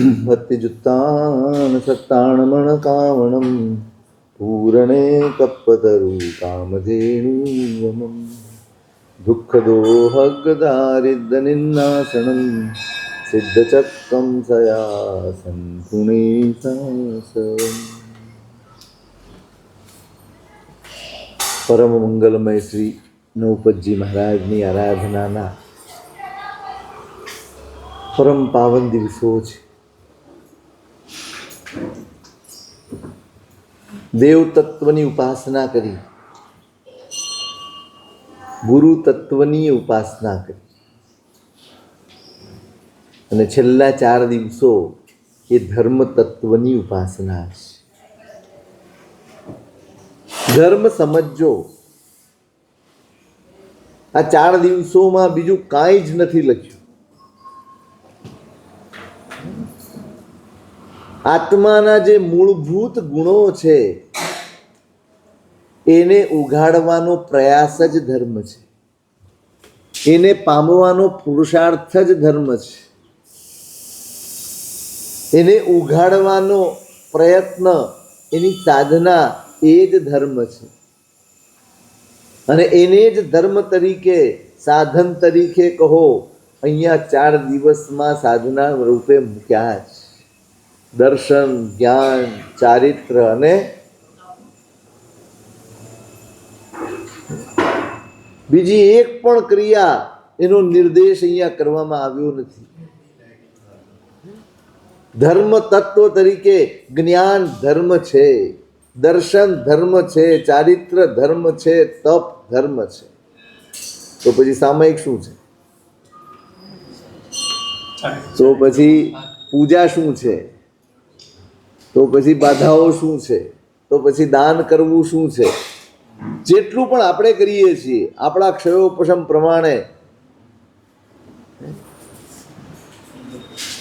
भक्तिजुत्तान् सत्ताणमणकावणं पूरणे कप्पतरु कामधेनुवमं दुःखदोहगदारिद्रनिन्नाशनं सिद्धचक्रं सयासन् पुणेशासम्। परम मंगलमय श्री नौपतजी महाराजની આરાધનાના પરમ પાવન દિવસો છે। દેવ તત્વની ઉપાસના કરી, ગુરુ તત્વની ઉપાસના કરી અને છેલ્લા 4 દિવસો એ ધર્મ તત્વની ઉપાસના છે। ધર્મ સમજો, આ 4 દિવસોમાં બીજું કાંઈ જ નથી લખ્યું। આત્માના જે મૂળભૂત ગુણો છે એને ઉઘાડવાનો પ્રયાસ જ ધર્મ છે, એને પામવાનો પુરુષાર્થ જ ધર્મ છે, એને ઉઘાડવાનો પ્રયત્ન, એની સાધના એ જ ધર્મ છે। અને એને જ ધર્મ તરીકે, સાધન તરીકે કહો, અહીંયા 4 દિવસમાં સાધના રૂપે મૂક્યા છે। દર્શન, જ્ઞાન, ચારિત્ર અને બીજી એક પણ ક્રિયા એનો નિર્દેશ અહીંયા કરવામાં આવ્યો નથી। ધર્મ તત્વ તરીકે જ્ઞાન ધર્મ છે, દર્શન ધર્મ છે, ચારિત્ર ધર્મ છે, તપ ધર્મ છે। તો પછી સામાયિક શું છે? તો પછી પૂજા શું છે? તો પછી બાધાઓ શું છે? તો પછી દાન કરવું શું છે? જેટલું પણ આપણે કરીએ છીએ આપણા ક્ષયોપશમ પ્રમાણે,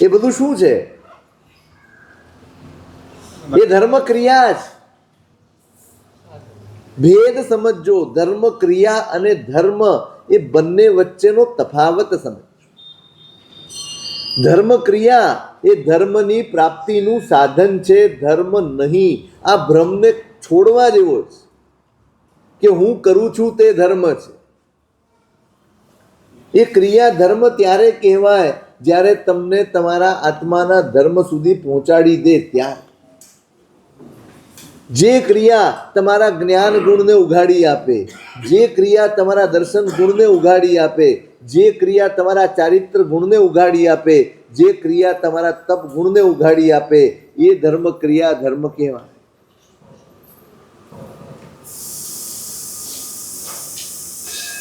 એ બધું શું છે? એ ધર્મ ક્રિયા છે। ભેદ સમજો, ધર્મ ક્રિયા અને ધર્મ એ બંને વચ્ચેનો તફાવત સમજો। ધર્મ ક્રિયા એ ધર્મની પ્રાપ્તિનું સાધન છે, ધર્મ નહીં। આ ભ્રમને છોડવા જેવો છે કે હું કરું છું તે ધર્મ છે। એ ક્રિયા ધર્મ ત્યારે કહેવાય જ્યારે તમને તમારા આત્માના ધર્મ સુધી પહોંચાડી દે ત્યારે। જે ક્રિયા તમારા જ્ઞાન ગુણને ઉઘાડી આપે, જે ક્રિયા તમારા દર્શન ગુણને ઉઘાડી આપે, જે ક્રિયા તમારા ચારિત્ર ગુણને ઉઘાડી આપે, જે ક્રિયા તમારા તપ ગુણને ઉઘાડી આપે, એ ધર્મ ક્રિયા ધર્મ કહેવાય।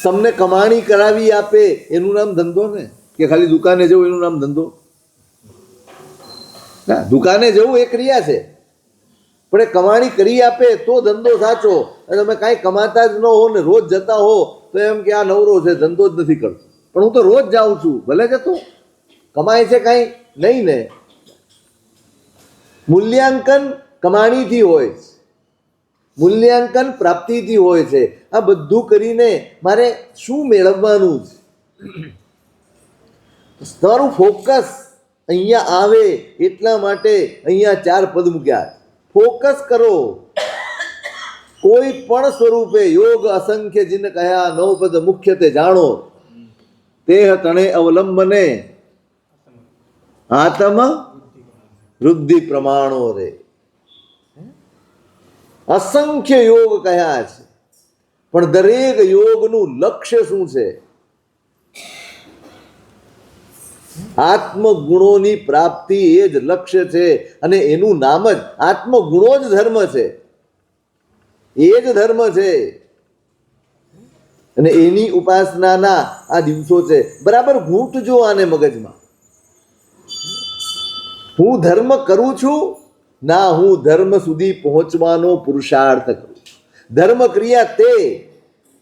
તમને કમાણી કરાવી આપે એનું નામ ધંધો ને? કે ખાલી દુકાને જવું એનું નામ ધંધો? ના, દુકાને જવું એ ક્રિયા છે, પણ એ કમાણી કરી આપે તો ધંધો સાચો। તમે કાંઈ કમાતા જ ન હો ને રોજ જતા હો તો એમ કે આ નવરો છે, ધંધો જ નથી કરતો। પણ હું તો રોજ જાઉં છું, ભલે જતો, કમાય છે કાંઈ નહીં ને? મૂલ્યાંકન કમાણીથી હોય છે, મૂલ્યાંકન પ્રાપ્તિથી હોય છે। આ બધું કરીને મારે શું મેળવવાનું છે? તમારું ફોકસ અહીંયા આવે એટલા માટે અહીંયા 4 પદ મૂક્યા છે। ફોકસ કરો કોઈ પણ સ્વરૂપે। યોગ અસંખ્ય જીન કયા, 9 પદ મુખ્ય તે જાણો। તેહ તણે અવલંબને આત્મ વૃદ્ધિ પ્રમાણો રે। અસંખ્ય યોગ કયા છે, પણ દરેક યોગનું લક્ષ્ય શું છે? આત્મગુણોની પ્રાપ્તિ એ જ લક્ષ્ય છે, અને એનું નામ જ આત્મગુણો જ ધર્મ છે, એ જ ધર્મ છે। અને એની ઉપાસનાના આ દિવસો છે। બરાબર ઘૂંટજો આને મગજમાં। હું ધર્મ કરું છું ના, હું ધર્મ સુધી પહોંચવાનો પુરુષાર્થ કરું છું। ધર્મ ક્રિયા તે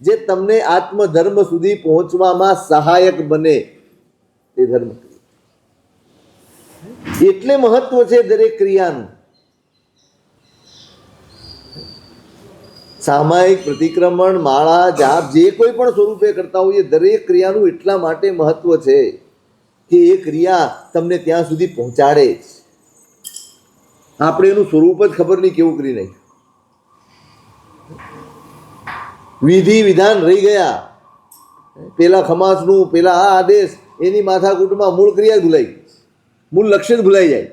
જે તમને આત્મધર્મ સુધી પહોંચવામાં સહાયક બને, એ ધર્મ ક્રિયા। એટલે મહત્વ છે દરેક ક્રિયાનું। સામાયિક, પ્રતિક્રમણ, માળા, જાપ જે કોઈ પણ સ્વરૂપે કરતા હોઈએ, દરેક ક્રિયાનું એટલા માટે મહત્વ છે કે એ ક્રિયા તમને ત્યાં સુધી પહોંચાડે છે। આપણે એનું સ્વરૂપ જ ખબર નહીં કેવું કરી નાખ્યું. વિધિ વિધાન રહી ગયા. પેલા ખમાસનું, પેલા આ આદેશ, એની માથાકૂટમાં મૂળ ક્રિયા ભૂલાઈ, મૂળ લક્ષ્ય જ ભૂલાઈ જાય.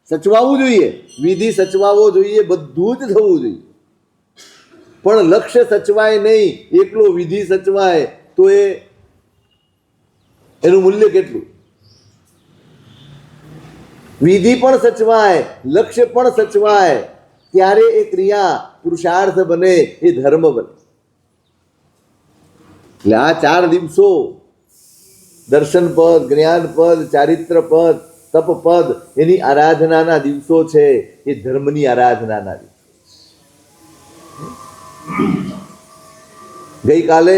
સચવાવું જોઈએ, વિધિ સચવાવો જોઈએ, બધું જ થવું જોઈએ, પણ લક્ષ્ય સચવાય નહીં, એકલો વિધિ સચવાય તો એનું મૂલ્ય કેટલું? વિધિ પણ સચવાય, લક્ષ્ય પણ સચવાય, ત્યારે એ ક્રિયા પુરુષાર્થ બને, એ ધર્મ બને. એટલે આ 4 દિવસો દર્શન પદ, જ્ઞાન પદ, ચારિત્ર પદ, તપ પદ એની આરાધનાના દિવસો છે. એ ધર્મની આરાધનાના દિવસો. ગઈકાલે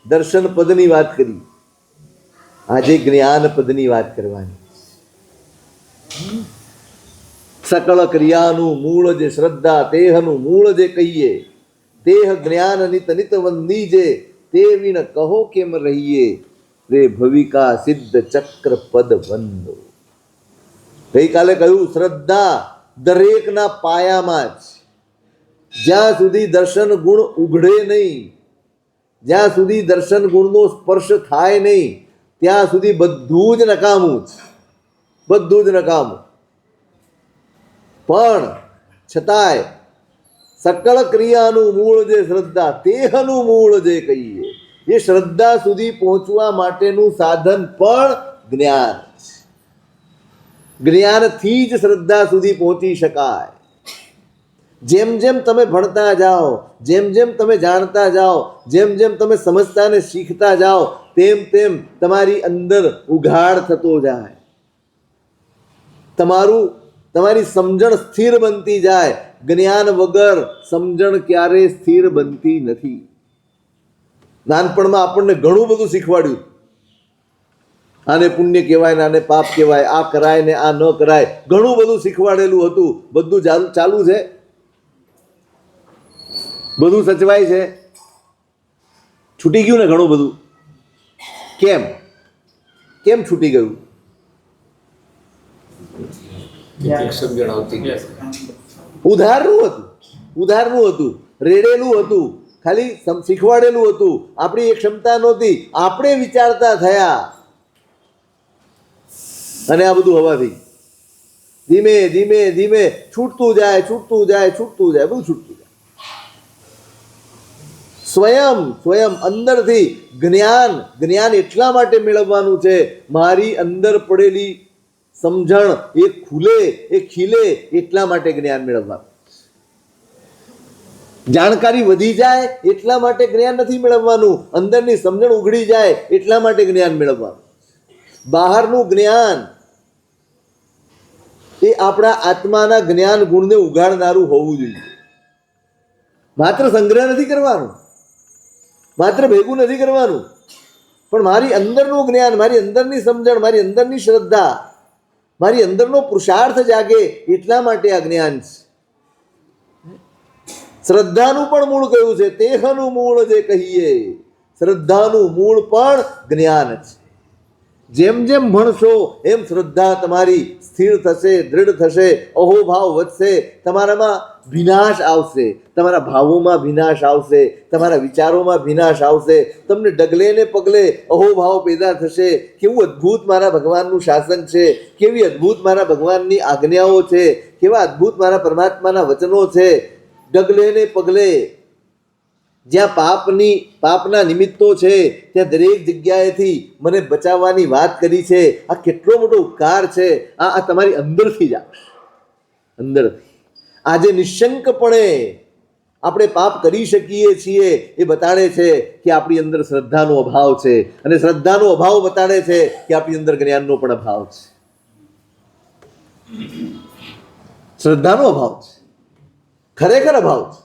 દર્શન પદની વાત કરી, આજે જ્ઞાન પદની વાત કરવાની. સકળ ક્રિયાનું મૂળ જે શ્રદ્ધા, તેહનું મૂળ જે કહીએ, તેહ જ્ઞાન નિત નિત વંદીજે, તે વિણ કહો કેમ રહીએ, રે ભવિકા સિદ્ધ ચક્ર પદ વંદો. ગઈકાલે કહ્યું શ્રદ્ધા દરેકના પાયામાં જ. જ્યાં સુધી દર્શન ગુણ ઉઘડે નહીં, જ્યાં સુધી દર્શન ગુણનો સ્પર્શ થાય નહીં, ત્યાં સુધી બધું જ નકામું જ, બધું જ નકામું. પણ છતાંય સકળ ક્રિયાનું મૂળ જે શ્રદ્ધા, તેહનું મૂળ જે કહીએ, એ શ્રદ્ધા સુધી પહોંચવા માટેનું સાધન પણ જ્ઞાન છે. જ્ઞાનથી જ શ્રદ્ધા સુધી પહોંચી શકાય. જેમ જેમ તમે ભણતા જાઓ, જેમ જેમ તમે જાણતા જાઓ, જેમ જેમ તમે સમજતા ને શીખતા જાઓ, તેમ તેમ તમારી અંદર ઉઘાડ થતો જાય, તમારી સમજણ સ્થિર બનતી જાય. જ્ઞાન વગર સમજણ ક્યારેય સ્થિર બનતી નથી. નાનપણમાં આપણને ઘણું બધું શીખવાડ્યું, આને પુણ્ય કહેવાય ને આને પાપ કહેવાય, આ કરાય ને આ ન કરાય, ઘણું બધું શીખવાડેલું હતું. બધું ચાલુ છે, બધું સચવાય છે. છૂટી ગયું ને ઘણું બધું. કેમ છૂટી ગયું? ઉધારનું હતું, રેડેલું હતું, ખાલી શીખવાડેલું હતું. આપણી એ ક્ષમતા નહોતી, આપણે વિચારતા થયા, અને આ બધું હવાથી ધીમે ધીમે ધીમે છૂટતું જાય, બધું છૂટતું જાય. સ્વયં અંદરથી જ્ઞાન એટલા માટે મેળવવાનું છે, મારી અંદર પડેલી સમજણ એ ખુલે, એ ખીલે, એટલા માટે જ્ઞાન મેળવવાનું. જાણકારી વધી જાય એટલા માટે જ્ઞાન નથી મેળવવાનું, અંદરની સમજણ ઉઘડી જાય એટલા માટે જ્ઞાન મેળવવાનું. બહારનું જ્ઞાન એ આપણા આત્માના જ્ઞાન ગુણને ઉગાડનારું હોવું જોઈએ. માત્ર સંગ્રહ નથી કરવાનું, માત્ર ભેગું નથી કરવાનું, પણ મારી અંદરનું જ્ઞાન, મારી અંદરની સમજણ, મારી અંદરની શ્રદ્ધા, મારી અંદરનો પુરુષાર્થ જાગે એટલા માટે આ જ્ઞાન છે. શ્રદ્ધાનું પણ મૂળ કયું છે? તેહનું મૂળ જે કહીએ, શ્રદ્ધાનું મૂળ પણ જ્ઞાન છે. જેમ જેમ ભણશો એમ શ્રદ્ધા તમારી સ્થિર થશે, દૃઢ થશે, અહોભાવ વધશે, તમારામાં વિનાશ આવશે, તમારા ભાવોમાં વિનાશ આવશે, તમારા વિચારોમાં વિનાશ આવશે, તમને ડગલે ને પગલે અહોભાવ પેદા થશે. કેવું અદ્ભુત મારા ભગવાનનું શાસન છે, કેવી અદ્ભુત મારા ભગવાનની આજ્ઞાઓ છે, કેવા અદ્ભુત મારા પરમાત્માના વચનો છે. ડગલે ને પગલે જ્યાં પાપના નિમિત્તો છે, ત્યાં દરેક જગ્યાએથી મને બચાવવાની વાત કરી છે. આ કેટલો મોટો ઉપકાર છે. આ તમારી અંદરથી જ આવશે, અંદરથી. આજે નિશંકપણે આપણે પાપ કરી શકીએ છીએ એ બતાડે છે કે આપણી અંદર શ્રદ્ધાનો અભાવ છે, અને શ્રદ્ધાનો અભાવ બતાડે છે કે આપણી અંદર જ્ઞાનનો પણ અભાવ છે. શ્રદ્ધાનો અભાવ છે, ખરેખર અભાવ છે.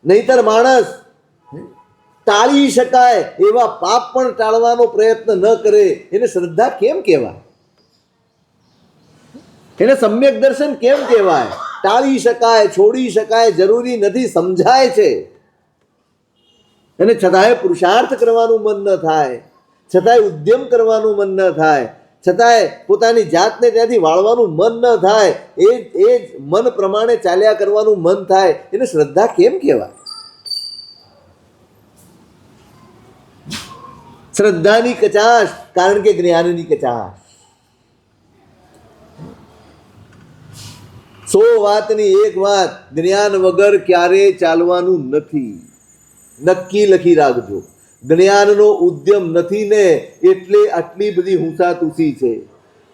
નહીતર માણસ ટાળી શકાય એવા પાપ પણ ટાળવાનો પ્રયત્ન ન કરે, એને શ્રદ્ધા કેમ કહેવાય? એને સમ્યક દર્શન કેમ કહેવાય? ટાળી શકાય, છોડી શકાય, જરૂરી નથી, સમજાય છે. અને છતાંય પુરુષાર્થ કરવાનું મન ન થાય, છતાંય ઉદ્યમ કરવાનું મન ન થાય, છતાંય પોતાની જાતને ત્યાંથી વાળવાનું મન ન થાય, એ જ મન પ્રમાણે ચાલ્યા કરવાનું મન થાય, એને શ્રદ્ધા કેમ કહેવાય? શ્રદ્ધાની કચાશ, કારણ કે જ્ઞાનની કચાશ. 100 વાતની એક વાત, જ્ઞાન વગર ક્યારેય ચાલવાનું નથી. નક્કી લખી રાખજો. જ્ઞાનનો ઉદ્યમ નથી ને એટલે આટલી બધી હુંસાતુસી છે.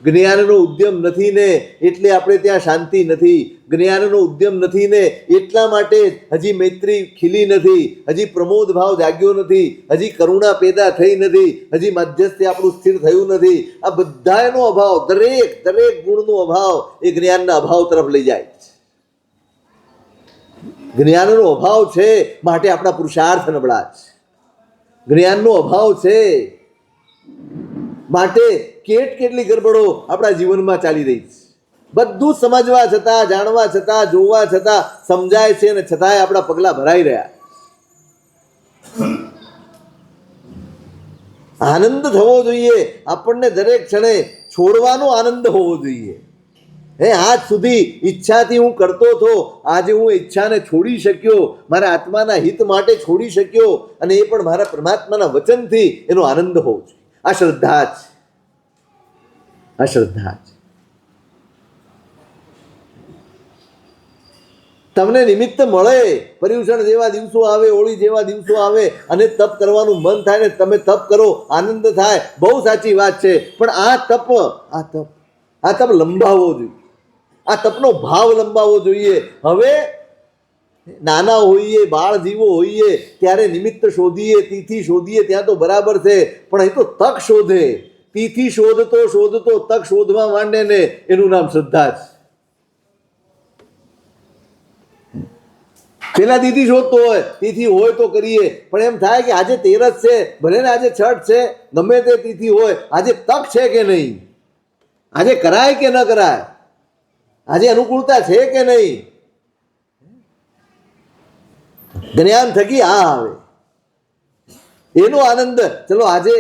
જ્ઞાનનો ઉદ્યમ નથી ને એટલે આપણે ત્યાં શાંતિ નથી. જ્ઞાનનો ઉદ્યમ નથી ને એટલા માટે હજી મૈત્રી ખીલી નથી, હજી પ્રમોદ ભાવ જાગ્યો નથી, હજી કરુણા પેદા થઈ નથી, હજી મધ્યસ્થી આપણું સ્થિર થયું નથી. આ બધાનો અભાવ, દરેક ગુણનો અભાવ એ જ્ઞાનના અભાવ તરફ લઈ જાય છે. જ્ઞાનનો અભાવ છે માટે આપણા પુરુષાર્થ નબળા છે. જ્ઞાનનો અભાવ છે માટે કેટલી ગરબડો આપણા જીવનમાં ચાલી રહી છે. બધું સમજવા છતાં, જાણવા છતાં, જોવા છતાં સમજાય છે, અને છતાંય આપણા પગલા ભરાઈ રહ્યા. આનંદ થવો જોઈએ આપણને, દરેક ક્ષણે છોડવાનો આનંદ હોવો જોઈએ. આજ સુધી ઈચ્છાથી હું કરતો હતો, આજે હું ઈચ્છાને છોડી શક્યો, મારા આત્માના હિત માટે છોડી શક્યો, અને એ પણ મારા પરમાત્માના વચનથી. એનો આનંદ હોવો જોઈએ. આ શ્રદ્ધા છે, આ શ્રદ્ધા છે. તમને નિમિત્ત મળે, પર્યુષણ જેવા દિવસો આવે, હોળી જેવા દિવસો આવે અને તપ કરવાનું મન થાય ને તમે તપ કરો, આનંદ થાય, બહુ સાચી વાત છે. પણ આ તપ લંબાવવો જોઈએ. આ તપનો ભાવ લંબાવવો જોઈએ. હવે નાના હોઈએ, બાળ જીવો હોઈએ ત્યારે નિમિત્ત શોધીએ, તિથિ શોધીએ, ત્યાં તો બરાબર છે. પણ અહીં તો તક શોધે. તિથિ શોધતો તક શોધવા માંડે ને એનું નામ શ્રદ્ધા છે. પેલા તિથિ શોધતો હોય, તિથિ હોય તો કરીએ, પણ એમ થાય કે આજે 13 છે, ભલે ને આજે 6 છે, ગમે તે તિથિ હોય, આજે તક છે કે નહીં, આજે કરાય કે ન કરાય, આજે અનુકૂળતા છે કે નહીં. જ્ઞાન થકી આ આવે એનો આનંદ. ચલો આજે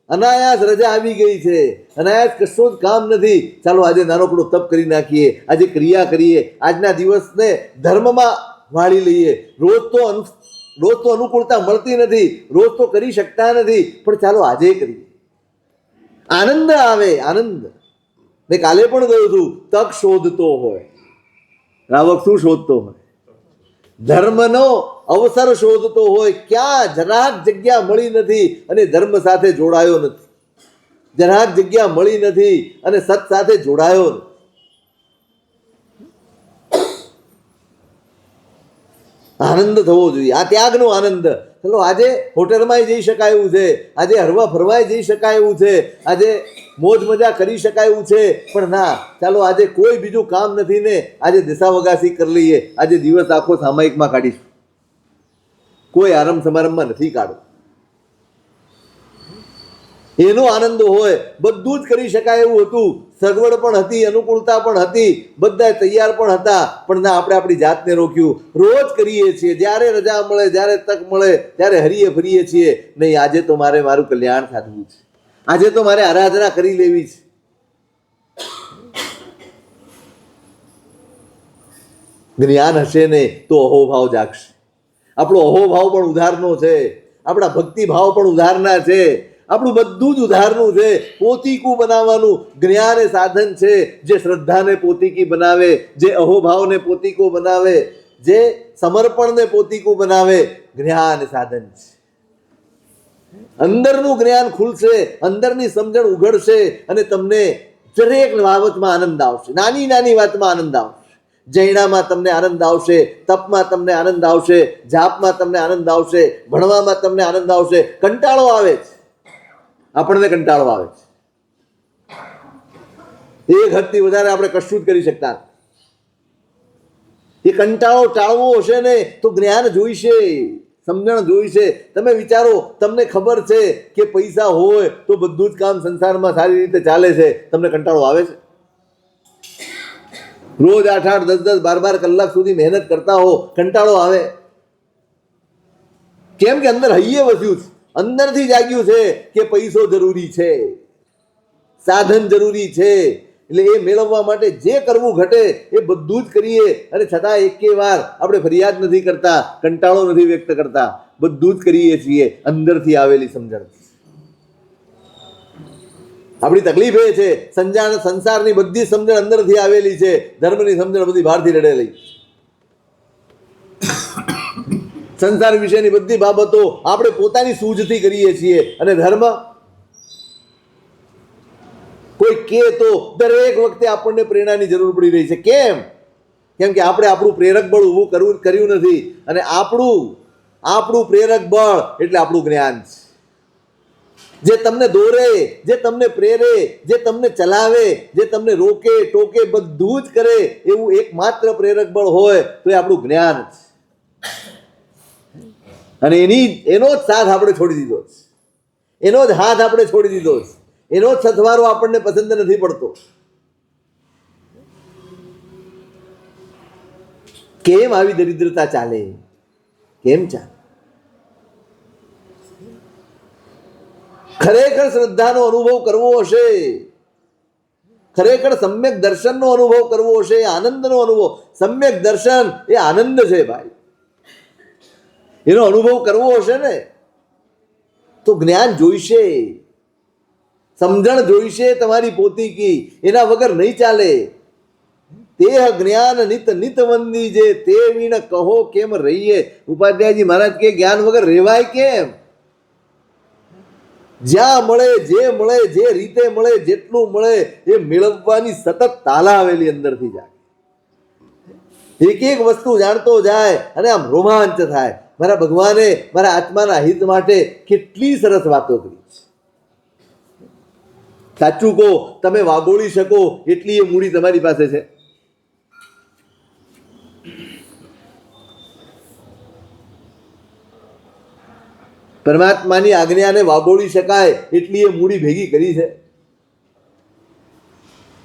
અનાયાસ રજા આવી ગઈ છે, અનાયાસ કશું જ કામ નથી, ચાલો આજે નાનકડો તપ કરી નાખીએ, આજે ક્રિયા કરીએ, આજના દિવસને ધર્મમાં વાળી લઈએ. રોજ તો અનુકૂળતા મળતી નથી, રોજ તો કરી શકતા નથી, પણ ચાલો આજે કરીએ. આનંદ આવે, આનંદ. મેં કાલે પણ કહ્યું હતું, તક શોધતો હોય, રાવક શું શોધતો હોય? ધર્મનો અવસર શોધતો હોય. ક્યાં જરાક જગ્યા મળી નથી અને ધર્મ સાથે જોડાયો નથી, જરાક જગ્યા મળી નથી અને સત સાથે જોડાયો નથી. આનંદ થવો જોઈએ, આ ત્યાગનો આનંદ. ચલો આજે હોટલમાં જઈ શકાય એવું છે, આજે હરવા ફરવાય જઈ શકાય એવું છે, આજે મોજ મજા કરી શકાય એવું છે, પણ ના, ચાલો આજે કોઈ બીજું કામ નથી ને આજે દિશાવગાસી કરી લઈએ, આજે દિવસ આખો સામાયિકમાં કાઢીશું, કોઈ આરામ સમારંભમાં નથી કાઢો. એનો આનંદ હોય. બધું જ કરી શકાય એવું હતું, સગવડ પણ હતી, અનુકૂળતા પણ હતી, બધા તૈયાર પણ હતા, પણ ના, આપણે આપણી જાતને રોક્યું. રોજ કરીએ છીએ, જ્યારે રજા મળે, જ્યારે તક મળે ત્યારે હરીએ ફરીએ છીએ. નહીં, આજે તો મારે મારું કલ્યાણ સાધવું છે, આજે તો મારે આરાધના કરી લેવી છે. જ્ઞાન હશે ને તો અહોભાવ જાગશે. આપણો અહોભાવ પણ ઉધારનો છે, આપણા ભક્તિ ભાવ પણ ઉધારના છે, આપણું બધું જ ઉધારનું છે. પોતીકું બનાવવાનું જ્ઞાન એ સાધન છે, જે શ્રદ્ધાને પોતીકી બનાવે, જે અહોભાવને પોતીકો બનાવે, જે સમર્પણને પોતીકું બનાવે. જ્ઞાન સાધન છે. અંદરનું જ્ઞાન ખુલશે, અંદરની સમજણ ઉઘડશે અને તમને દરેક બાબતમાં આનંદ આવશે, નાની નાની વાતમાં આનંદ આવશે. જૈણામાં તમને આનંદ આવશે, તપમાં તમને આનંદ આવશે, જાપમાં તમને આનંદ આવશે, ભણવામાં તમને આનંદ આવશે. કંટાળો આવે છે, આપણને કંટાળો આવે છે, એક હદથી વધારે આપણે કશું જ કરી શકતા. એ કંટાળો ટાળવો હશે ને તો જ્ઞાન જોઈશે, સમજણ જોઈશે. તમે વિચારો, તમને ખબર છે કે પૈસા હોય તો બધું જ કામ સંસારમાં સારી રીતે ચાલે છે, તમને કંટાળો આવે છે? રોજ 8-8, 10-10, 12-12 કલાક સુધી મહેનત કરતા હો, કંટાળો આવે કેમ? કે અંદર હૈયે વસ્યું છે, અંદરથી જાગ્યું છે કે પૈસો જરૂરી છે, સાધન જરૂરી છે. એટલે એ મેળવવા માટે જે કરવું ઘટે એ બધું જ કરીએ, અને છતાં એકે વાર આપણે ફરિયાદ નથી કરતા, કંટાળો નથી વ્યક્ત કરતા, બધું જ કરીએ છીએ અંદરથી આવેલી સમજણ. આપણી તકલીફ એ છે સંસારની બધી સમજણ અંદરથી આવેલી છે, ધર્મની સમજણ બધી બહારથી રડેલી. સંસાર વિશેની બધી બાબતો આપણે પોતાની સૂઝથી કરીએ છીએ, અને ધર્મ કોઈ કે તો દરેક વખતે આપણને પ્રેરણાની જરૂર પડી રહી છે. કેમ કે આપણે આપણું પ્રેરક બળ ઊભું કર્યું નથી, અને આપણું પ્રેરક બળ એટલે આપણું જ્ઞાન છે. જે તમને દોરે, જે તમને પ્રેરે, જે તમને ચલાવે, જે તમને રોકે ટોકે બધું જ કરે એવું એકમાત્ર પ્રેરક બળ હોય તો એ આપણું જ્ઞાન છે. અને એનો જ સાથ આપણે છોડી દીધો છે, એનો જ હાથ આપણે છોડી દીધો છે, એનો જ સથવારો આપણને પસંદ નથી પડતો. કેમ આવી દરિદ્રતા ચાલે? કેમ ચાલે? ખરેખર શ્રદ્ધાનો અનુભવ કરવો હશે, ખરેખર સમ્યક દર્શનનો અનુભવ કરવો હશે, આનંદનો અનુભવ. સમ્યક દર્શન એ આનંદ છે ભાઈ. એનો અનુભવ કરવો હશે ને તો જ્ઞાન જોઈશે, સમજણ જોઈશે તમારી પોતીકી. એના વગર નહીં ચાલે. તેહ જ્ઞાન નિત નિત વંદી જે તે વિણ કહો કેમ રહીએ. ઉપાધ્યાયજી મહારાજ કે જ્ઞાન વગર રહેવાય કેમ? જ્યાં મળે, જે રીતે મળે, જેટલું મળે એ મેળવવાની સતત તાલા આવેલી અંદરથી જાય. એક એક વસ્તુ જાણતો જાય અને આમ રોમાંચ થાય. મારા ભગવાને મારા આત્માના હિત માટે કેટલી સરસ વાતો કરી છે. સાચું કહો, તમે વાગોળી શકો એટલી એ મૂડી તમારી પાસે છે. પરમાત્માની આજ્ઞાને વાગોળી શકાય એટલી એ મૂડી ભેગી કરી છે.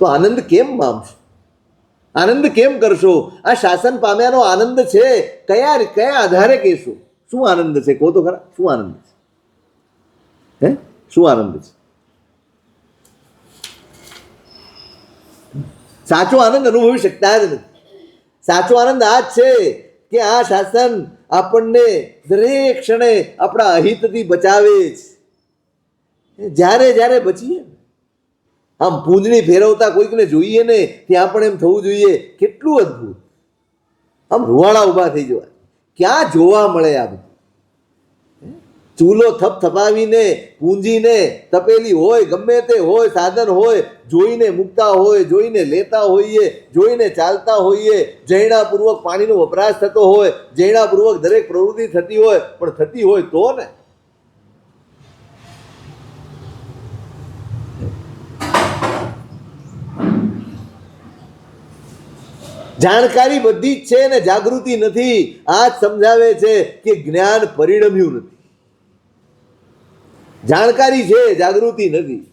તો આનંદ કેમ મામશો? આનંદ કેમ કરશો? આ શાસન પામ્યાનો આનંદ છે, કયા આધારે કહેશો? શું આનંદ છે? કહો તો ખરા, શું આનંદ છે? શું આનંદ છે? સાચો આનંદ અનુભવી શકતા જ નથી. સાચો આનંદ આ જ છે કે આ શાસન આપણને દરેક ક્ષણે આપણા અહિતથી બચાવે છે. જ્યારે બચીએ, આમ પૂંજણી ફેરવતા કોઈકને જોઈએ ને ત્યાં પણ એમ થવું જોઈએ કેટલું અદભુત, આમ રૂવાડા ઊભા થઈ જવા. ક્યાં જોવા મળે આ બધું? ચૂલો થપથપાવીને પૂંજીને તપેલી હોય, ગમે તે હોય, સાધન હોય, જોઈને મૂકતા હોય, જોઈને લેતા હોઈએ, જોઈને ચાલતા હોઈએ, જૈણાપૂર્વક પાણીનો વપરાશ થતો હોય, જૈણાપૂર્વક દરેક પ્રવૃત્તિ થતી હોય, પણ થતી હોય તો ને. જાણકારી બધી જ છે ને જાગૃતિ નથી. આ જ સમજાવે છે કે જ્ઞાન પરિણમ્યું નથી. જાણકારી છે, જાગૃતિ નથી.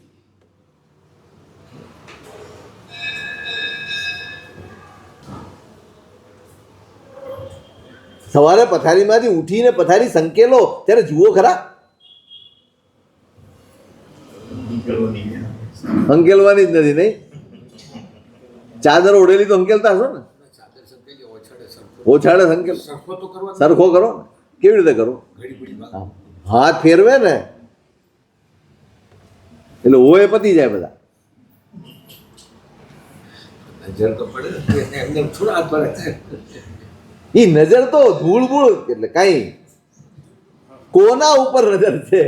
સવારે પથારીમાંથી ઉઠીને પથારી સંકેલો ત્યારે જુઓ ખરા. સંકેલવાની જ નથી, નહીં? ચાદર ઓઢેલી તો સંકેલતા હશો ને? ઓછાડે સંકેલ સરખો કરો ને. કેવી રીતે કરો? હાથ ફેરવે ને એટલે ઓએ પતી જાય બધા. એ નજર તો ધૂળ મૂળ એટલે કઈ કોના ઉપર નજર છે?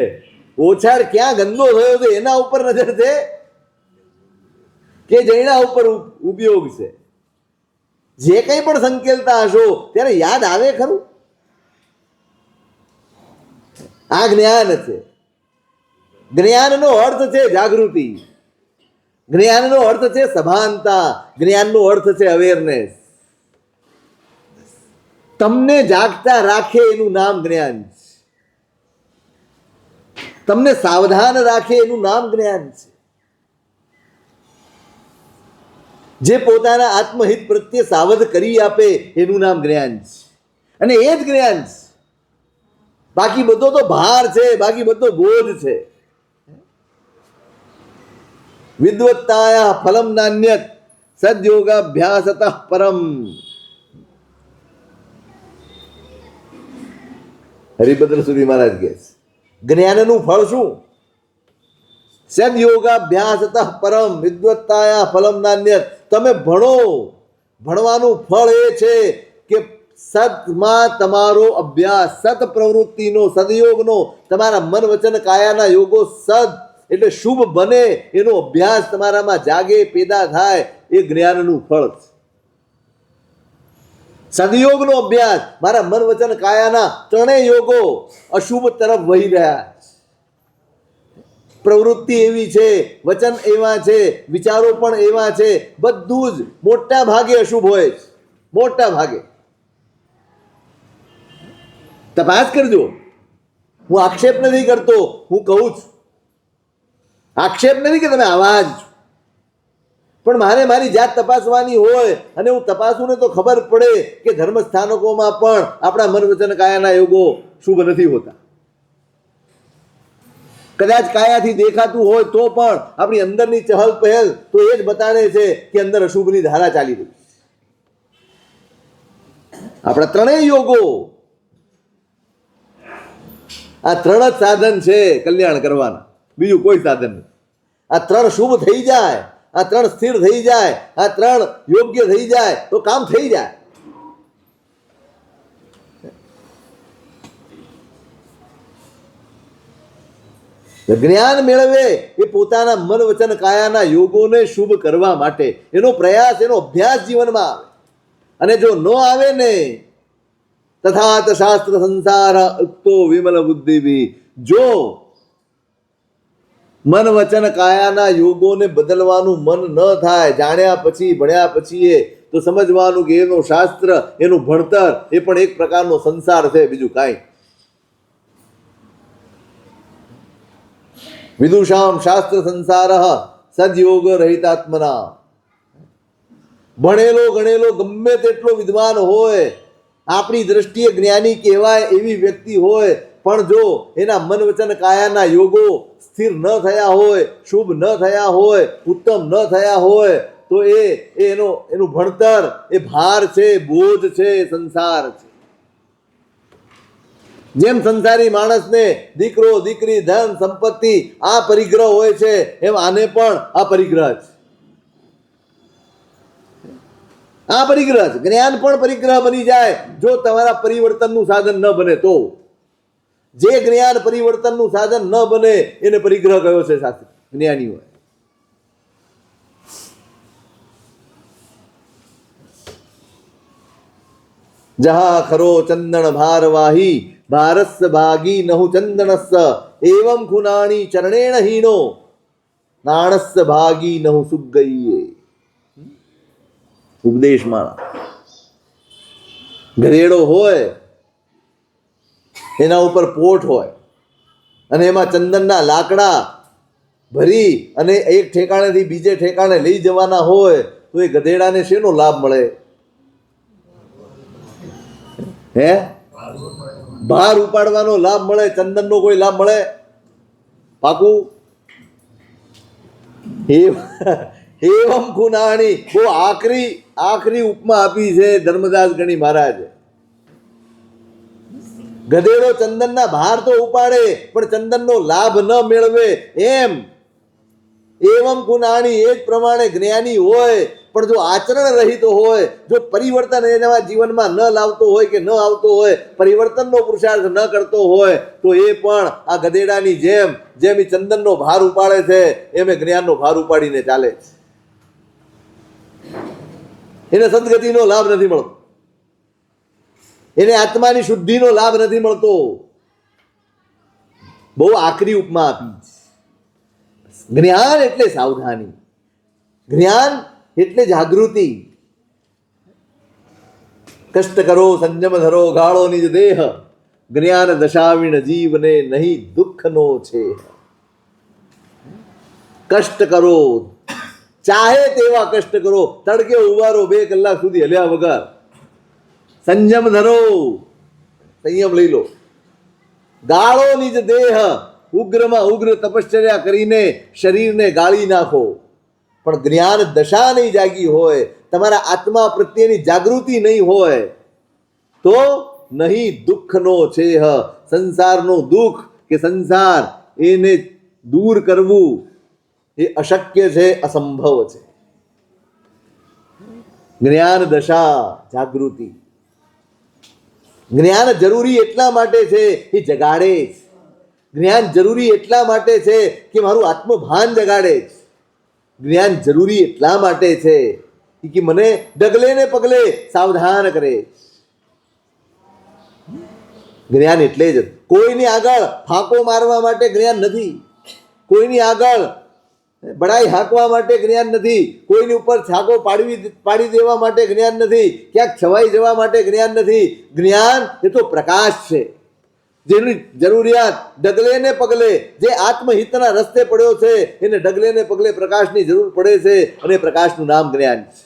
ઓછાડ ક્યાં ગંદો થયો છે એના ઉપર નજર છે કે જૈના ઉપર ઉપયોગ છે? જે કંઈ પણ સંકેલતા હશો ત્યારે યાદ આવે ખરું? આ જ્ઞાન છે. જ્ઞાનનો અર્થ છે જાગૃતિ, જ્ઞાનનો અર્થ છે સભાનતા, જ્ઞાનનો અર્થ છે અવેરનેસ. તમને જાગતા રાખે એનું નામ જ્ઞાન છે, તમને સાવધાન રાખે એનું નામ જ્ઞાન છે. જે પોતાના આત્મહિત પ્રત્યે સાવધ કરી આપે એનું નામ જ્ઞાન છે. અને એ જ જ્ઞાન છે. બાકી બધો તો ભાર છે, બાકી બધો બોજ છે. વિદ્વત્તાયા ફલમ નાન્યત સદયોગાભ્યાસતઃ પરમ. હરિભદ્ર સુરી મહારાજ કહે છે જ્ઞાનનું ફળ શું? સદયોગાભ્યાસતઃ પરમ વિદ્વત્તાયા ફલમ નાન્યત. તમે ભણો, ભણવાનું ફળ એ છે કે સદમાં તમારો અભ્યાસ, સત પ્રવૃત્તિનો, સદયોગનો, તમારા મન વચન કાયાના યોગો સદ એટલે શુભ બને એનો અભ્યાસ તમારામાં જાગે, પેદા થાય, એ જ્ઞાનનું ફળ છે. સદયોગનો અભ્યાસ, મારા મન વચન કાયાના ત્રણેય યોગો અશુભ તરફ વહી રહ્યા છે. પ્રવૃત્તિ એવી છે, વચન એવા છે, વિચારો પણ એવા છે, બધું જ મોટા ભાગે અશુભ હોય છે, મોટા ભાગે. તપાસ કરજો. હું આક્ષેપ નથી કરતો, હું કહું છું. આક્ષેપ નથી કે તમે આવા જ છો, પણ મારે મારી જાત તપાસવાની હોય અને હું તપાસું ને તો ખબર પડે કે ધર્મ સ્થાનકોમાં પણ આપણા મન વચન કાયાના યોગો શુભ નથી હોતા. કદાચ કાયાથી દેખાતું હોય તો પણ આપણી અંદરની ચહલ પહેલ તો એ જ બતાડે છે કે અંદર અશુભની ધારા ચાલી રહી. આપણા ત્રણેય યોગો, આ ત્રણ જ સાધન છે કલ્યાણ કરવાના, બીજું કોઈ સાધન નથી. આ ત્રણ શુભ થઈ જાય, આ ત્રણ સ્થિર થઈ જાય, આ ત્રણ યોગ્ય થઈ જાય તો કામ થઈ જાય. જ્ઞાન મેળવે એ પોતાના મન વચન કાયાના યોગોને શુભ કરવા માટે એનો પ્રયાસ, એનો અભ્યાસ જીવનમાં આવે. અને જો ન આવે ને તથાત શાસ્ત્ર સંસાર ઉક્તો વિમલ બુદ્ધિ, જો મન વચન કાયાના યોગોને બદલવાનું મન ન થાય, જાણ્યા પછી, ભણ્યા પછી તો સમજવાનું કે એનો શાસ્ત્ર, એનું ભણતર એ પણ એક પ્રકારનો સંસાર છે, બીજું કાંઈ. વિદુષામ શાસ્ત્ર સંસાર સદયોગ રહિતાત્મના. ભણેલો ગણેલો ગમે તેટલો વિદ્વાન હોય, આપણી દ્રષ્ટિએ જ્ઞાની કહેવાય એવી વ્યક્તિ હોય, પણ જો એના મન વચન કાયાના યોગો સ્થિર ન થયા હોય, શુભ ન થયા હોય, ઉત્તમ ન થયા હોય તો એનું ભણતર એ ભાર છે, બોજ છે, સંસાર છે. જેમ સંસારી માણસને દીકરો, દીકરી, ધન, સંપત્તિ આ પરિગ્રહ હોય છે, એમ આને પણ આ પરિગ્રહ છે. આ પરિગ્રહ છે. જ્ઞાન પણ પરિગ્રહ બની જાય જો તમારા પરિવર્તનનું સાધન ન બને તો. જે જ્ઞાન પરિવર્તનનું સાધન ન બને એને પરિગ્રહ કયો છે શાસ્ત્ર જ્ઞાની હોય. જહા ખરો ચંદન ભારવાહી ભારસ્સ ભાગી નહુ ચંદનસ્સ એવમ ખુનાણી ચરણેણ હીનો નાણસ્સ ભાગી નહુ સુગઈએ. ઉપદેશમાં ગધેડો હોય, એના ઉપર પોટ હોય અને એમાં ચંદનના લાકડા ભરી અને એક ઠેકાણેથી બીજે ઠેકાણે લઈ જવાના હોય તો એ ગધેડાને શેનો લાભ મળે? હે? ભાર ઉપાડવાનો લાભ મળે, ચંદનનો કોઈ લાભ મળે? પાકું? એવમ ખુનાણી, બહુ આખરી ઉપમા આપી છે ધર્મદાસ ગણી મહારાજે. ગધેડો ચંદનના ભાર તો ઉપાડે પણ ચંદનનો લાભ ન મેળવે એમ. એવમ ખુનાણી, એ જ પ્રમાણે જ્ઞાની હોય પણ જો આચરણ રહિત હોય, જો પરિવર્તન એના જીવનમાં ન લાવતો હોય કે ન આવતો હોય, પરિવર્તનનો પુરુષાર્થ ન કરતો હોય તો એ પણ આ ગધેડાની જેમ જેમ એ ચંદનનો ભાર ઉપાડે છે એમ એ જ્ઞાનનો ભાર ઉપાડીને ચાલે છે. એને સદગતિનો લાભ નથી મળતો, એને આત્માની શુદ્ધિનો લાભ નથી મળતો. બહુ આકરી ઉપમા આપી. જ્ઞાન એટલે સાવધાની, જ્ઞાન એટલે જાગૃતિ. કષ્ટ કરો સંયમ ધરો ગાળો નિજ દેહ, જ્ઞાન દશાવીણ જીવને નહીં દુઃખનો છે. કષ્ટ કરો, ચાહે તેવા કષ્ટ કરો, તડકે ઉભારો 2 કલાક સુધી હલ્યા વગર. સંયમ ધરો, સંયમ લઈ લો. ગાળો નિજ દેહ, ઉગ્રમાં ઉગ્ર તપશ્ચર્યા કરીને શરીરને ગાળી નાખો. પણ જ્ઞાન દશા નહીં જાગી હોય, તમારા આત્મા પ્રત્યેની જાગૃતિ નહીં હોય તો નહીં દુઃખનો છેહ, સંસારનો દુઃખ કે સંસાર એને દૂર કરવું એ અશક્ય છે, અસંભવ છે. જ્ઞાન દશા જાગૃતિ, જ્ઞાન જરૂરી એટલા માટે છે એ જગાડે જ. જ્ઞાન જરૂરી એટલા માટે છે કે મારું આત્મભાન જગાડે જ. જ્ઞાન જરૂરી એટલા માટે છે કે મને ડગલે ને પગલે સાવધાન કરે. જ્ઞાન એટલે જ કોઈની આગળ ફાંકો મારવા માટે જ્ઞાન નથી, કોઈની આગળ બડાઈ હાંકવા માટે જ્ઞાન નથી, કોઈની ઉપર છાકો પાડી દેવા માટે જ્ઞાન નથી, ક્યાંક છવાઈ જવા માટે જ્ઞાન નથી. જ્ઞાન એ તો પ્રકાશ છે, જેની જરૂરિયાત ડગલે ને પગલે જે આત્મહિતના રસ્તે પડ્યો છે એને ડગલે ને પગલે પ્રકાશની જરૂર પડે છે, અને પ્રકાશનું નામ જ્ઞાન છે.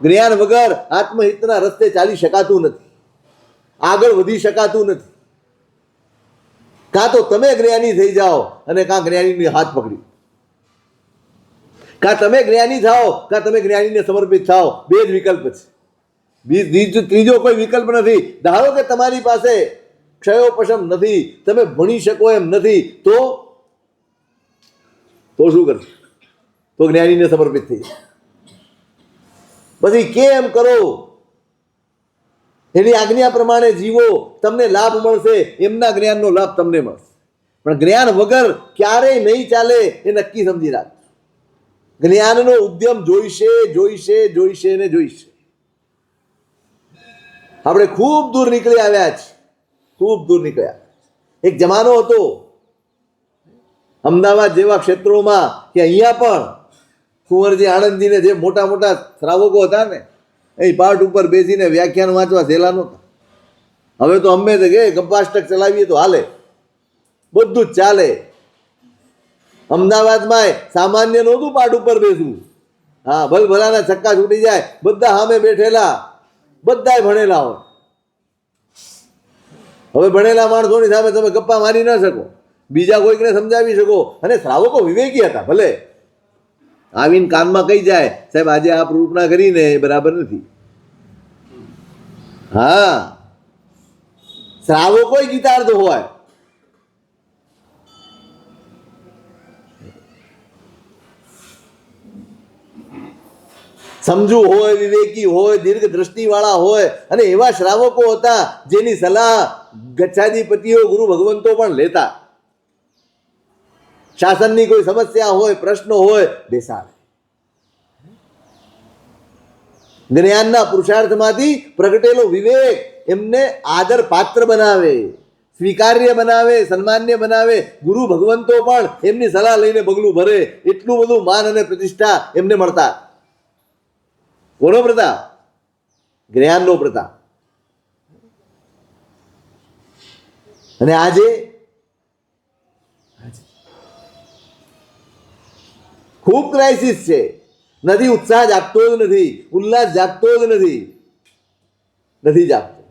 જ્ઞાન વગર આત્મહિતના રસ્તે ચાલી શકાતું નથી, આગળ વધી શકાતું નથી. કાં તો તમે જ્ઞાની થઈ જાઓ અને કાં જ્ઞાનીની હાથ પકડી, કાં તમે જ્ઞાની થાઓ કાં તમે જ્ઞાનીને સમર્પિત થાઓ. બે જ વિકલ્પ છે, ત્રીજો કોઈ વિકલ્પ નથી. ધારો કે તમારી પાસે ક્ષયોપશમ નથી, તમે ભણી શકો એમ નથી, તો શું કરશો? તો જ્ઞાનીને સમર્પિત થઈ જાય. પછી કેમ કરો, એની આજ્ઞા પ્રમાણે જીવો, તમને લાભ મળશે, એમના જ્ઞાનનો લાભ તમને મળશે. પણ જ્ઞાન વગર ક્યારેય નહીં ચાલે એ નક્કી સમજી રાખજો. જ્ઞાનનો ઉદ્યમ જોઈશે જોઈશે જોઈશે ને જોઈશે. આપણે ખૂબ દૂર નીકળી આવ્યા છીએ, ખૂબ દૂર નીકળ્યા. એક જમાનો હતો અમદાવાદ જેવા ક્ષેત્રોમાં કે અહીંયા પણ કુંવરજી આણંદજીને જે મોટા મોટા શ્રાવકો હતા ને, એ પાઠ ઉપર બેસીને વ્યાખ્યાન વાંચવા સહેલા નહોતા. હવે તો અમે તો કે ગપ્પાષ્ટક ચલાવીએ તો હાલે, બધું જ ચાલે. અમદાવાદમાં સામાન્ય નહોતું પાઠ ઉપર બેસવું. હા, ભલભલાના છક્કા છૂટી જાય, બધા સામે બેઠેલા, બધાય ભણેલા હોય. હવે ભણેલા માણસોની સામે તમે ગપ્પા મારી ન શકો, બીજા કોઈકને સમજાવી શકો. અને શ્રાવકો વિવેકી હતા. ભલે આવીને કાનમાં કહી જાય, સાહેબ આજે આ પ્રૂફના કરીને એ બરાબર નથી. હા, શ્રાવકો ગીતાર્થ હોય. સમજુ હોય, વિવેકી હોય, દીર્ઘ દ્રષ્ટિવાળા હોય. અને એવા શ્રાવકો હતા જેની સલાહ ગચ્છાધિપતિઓ ગુરુ ભગવંતો પણ લેતા. શાસનની કોઈ સમસ્યા હોય, પ્રશ્નો હોય, બેસાડે. જ્ઞાનના પુરુષાર્થમાંથી પ્રગટેલો વિવેક એમને આદર પાત્ર બનાવે, સ્વીકાર્ય બનાવે, સન્માન્ય બનાવે. ગુરુ ભગવંતો પણ એમની સલાહ લઈને પગલું ભરે. એટલું બધું માન અને પ્રતિષ્ઠા એમને મળતા. કોનો પ્રતાપ? જ્ઞાનનો પ્રતાપ. અને આજે ખૂબ ક્રાઇસિસ છે. નથી ઉત્સાહ જાગતો જ નથી, ઉલ્લાસ જાગતો જ નથી જાગતો.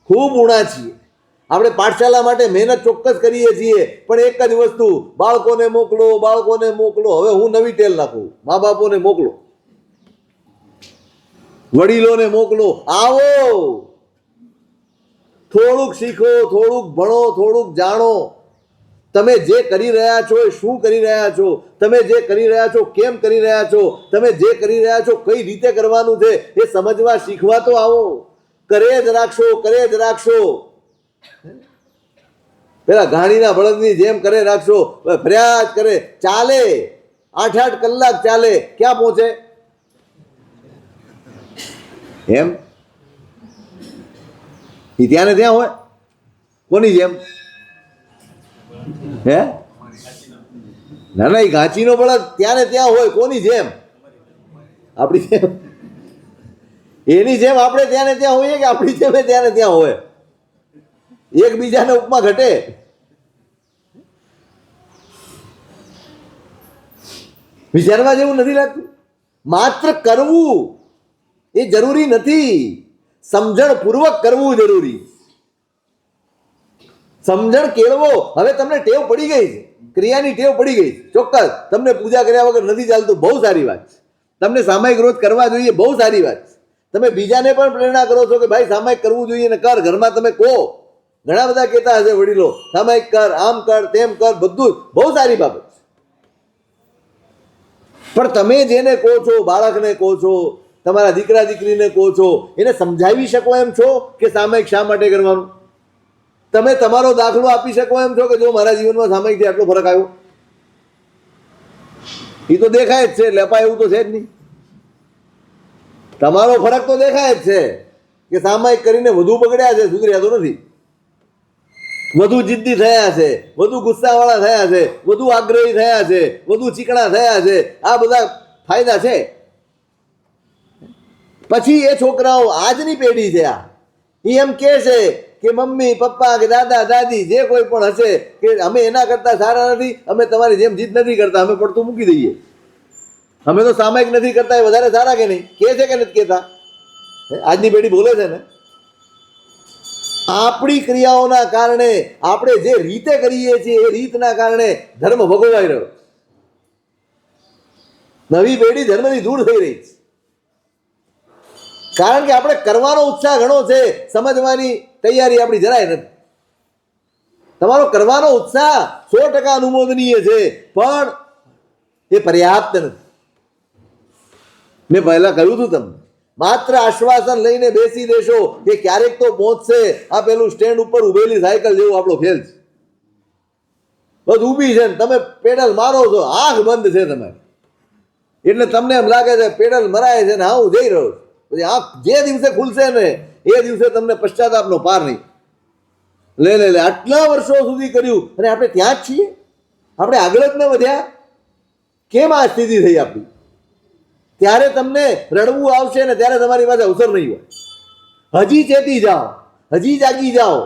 ખૂબ ઊણા છીએ. આપણે પાઠશાલા માટે મહેનત ચોક્કસ કરીએ છીએ, પણ એક જ વસ્તુ, બાળકોને મોકલો, બાળકોને મોકલો. હવે હું નવી ટેલ નાખું, મા બાપોને મોકલો, વડીલોને મોકલો. આવો, થોડુંક શીખો, થોડુંક ભણો, થોડુંક જાણો. તમે જે કરી રહ્યા છો એ શું કરી રહ્યા છો, તમે જે કરી રહ્યા છો કેમ કરી રહ્યા છો, તમે જે કરી રહ્યા છો કઈ રીતે કરવાનું છે એ સમજવા શીખવા તો આવો. કરે જ રાખશો, કરે જ રાખશો. પેલા ઘાણીના બળદની જેમ કરે રાખશો, ફરિયાદ કરે, ચાલે 8-8 કલાક ચાલે, ક્યાં પહોંચે? એમ એ ત્યાં ને ત્યાં હોય. કોની જેમ? હે? ના ના, એ ઘાંચીનો બળદ ત્યાં ને ત્યાં હોય. કોની જેમ? આપણી જેમ. એની જેમ આપણે ત્યાં ને ત્યાં હોઈએ કે આપણી જેમ ત્યાં ને ત્યાં હોય? એકબીજાને ઉપમા ઘટે. વિચારવા જેવું નથી લાગતું? માત્ર કરવું એ જરૂરી નથી, સમજણપૂર્વક કરવું જરૂરી. સમજણ કેળવો. હવે તમને ટેવ પડી ગઈ છે, ક્રિયાની ટેવ પડી ગઈ. ચોક્કસ તમને પૂજા કર્યા વગર નથી ચાલતું, બહુ સારી વાત છે. તમને સામાયિક રોજ કરવા જોઈએ, બહુ સારી વાત છે. તમે બીજાને પણ પ્રેરણા કરો છો કે ભાઈ સામાયિક કરવું જોઈએ ને કર. ઘરમાં તમે કહો, ઘણા બધા કહેતા હશે વડીલો, સામાયિક કર, આમ કર, તેમ કર, બધું બહુ સારી બાબત છે. પણ તમે જેને કહો છો, બાળકને કહો છો, તમારા દીકરા દીકરીને કહો છો, એને સમજાવી શકો એમ છો કે સામાયિક શા માટે કરવાનું? તમે તમારો દાખલો આપી શકો એમ છો કે જો મારા જીવનમાં સામાયિકથી આટલો ફરક આવ્યો? એ તો દેખાય જ છે, લેપાય એવું તો છે જ નહીં. તમારો ફરક તો દેખાય જ છે કે સામાયિક કરીને વધુ બગડ્યા છે, સુધર્યા તો નથી. વધુ જિદ્દી થયા છે, વધુ ગુસ્સાવાળા થયા છે, વધુ આગ્રહી થયા છે, વધુ ચીકણા થયા છે. આ બધા ફાયદા છે. પછી એ છોકરાઓ આજની પેઢી છે, આ એ એમ કહે છે કે મમ્મી પપ્પા કે દાદા દાદી જે કોઈ પણ હશે કે અમે એના કરતા સારા નથી, અમે તમારી જેમ જીદ નથી કરતા, અમે પડતું મૂકી દઈએ, અમે તો સામાયિક નથી કરતા, એ વધારે સારા કે નહીં? કહે છે કે નથી કહેતા? આજની પેઢી બોલે છે ને. આપણી ક્રિયાઓના કારણે, આપણે જે રીતે કરીએ છીએ એ રીતના કારણે ધર્મ ભગવાઈ રહ્યો. નવી પેઢી ધર્મથી દૂર થઈ રહી છે. કારણ કે આપણે કરવાનો ઉત્સાહ ઘણો છે, સમજવાની તૈયારી આપણી જરાય નથી. તમારો કરવાનો ઉત્સાહ 100% અનુમોદનીય છે, પણ એ પર્યાપ્ત નથી. મેં પહેલા કહ્યું હતું તમને, માત્ર આશ્વાસન લઈને બેસી દેશો કે ક્યારેક તો પહોંચશે. આ પેલું સ્ટેન્ડ ઉપર ઉભેલી સાયકલ જેવું આપણો ખેલ છે. બસ ઊભી છે ને તમે પેડલ મારો છો, આંખ બંધ છે તમારી, એટલે તમને એમ લાગે છે પેડલ મરાય છે ને હા હું જઈ રહ્યો છું. પછી આંખ જે દિવસે ખુલશે ને એ દિવસે તમને પશ્ચાતાપનો પાર નહીં. લે આટલા વર્ષો સુધી કર્યું અને આપણે ત્યાં જ છીએ, આપણે આગળ જ ન વધ્યા. કેમ આ સ્થિતિ થઈ આપણી? ત્યારે તમને રડવું આવશે ને ત્યારે તમારી પાસે અવસર નહીં હોય. હજી ચેતી જાઓ, હજી જાગી જાઓ,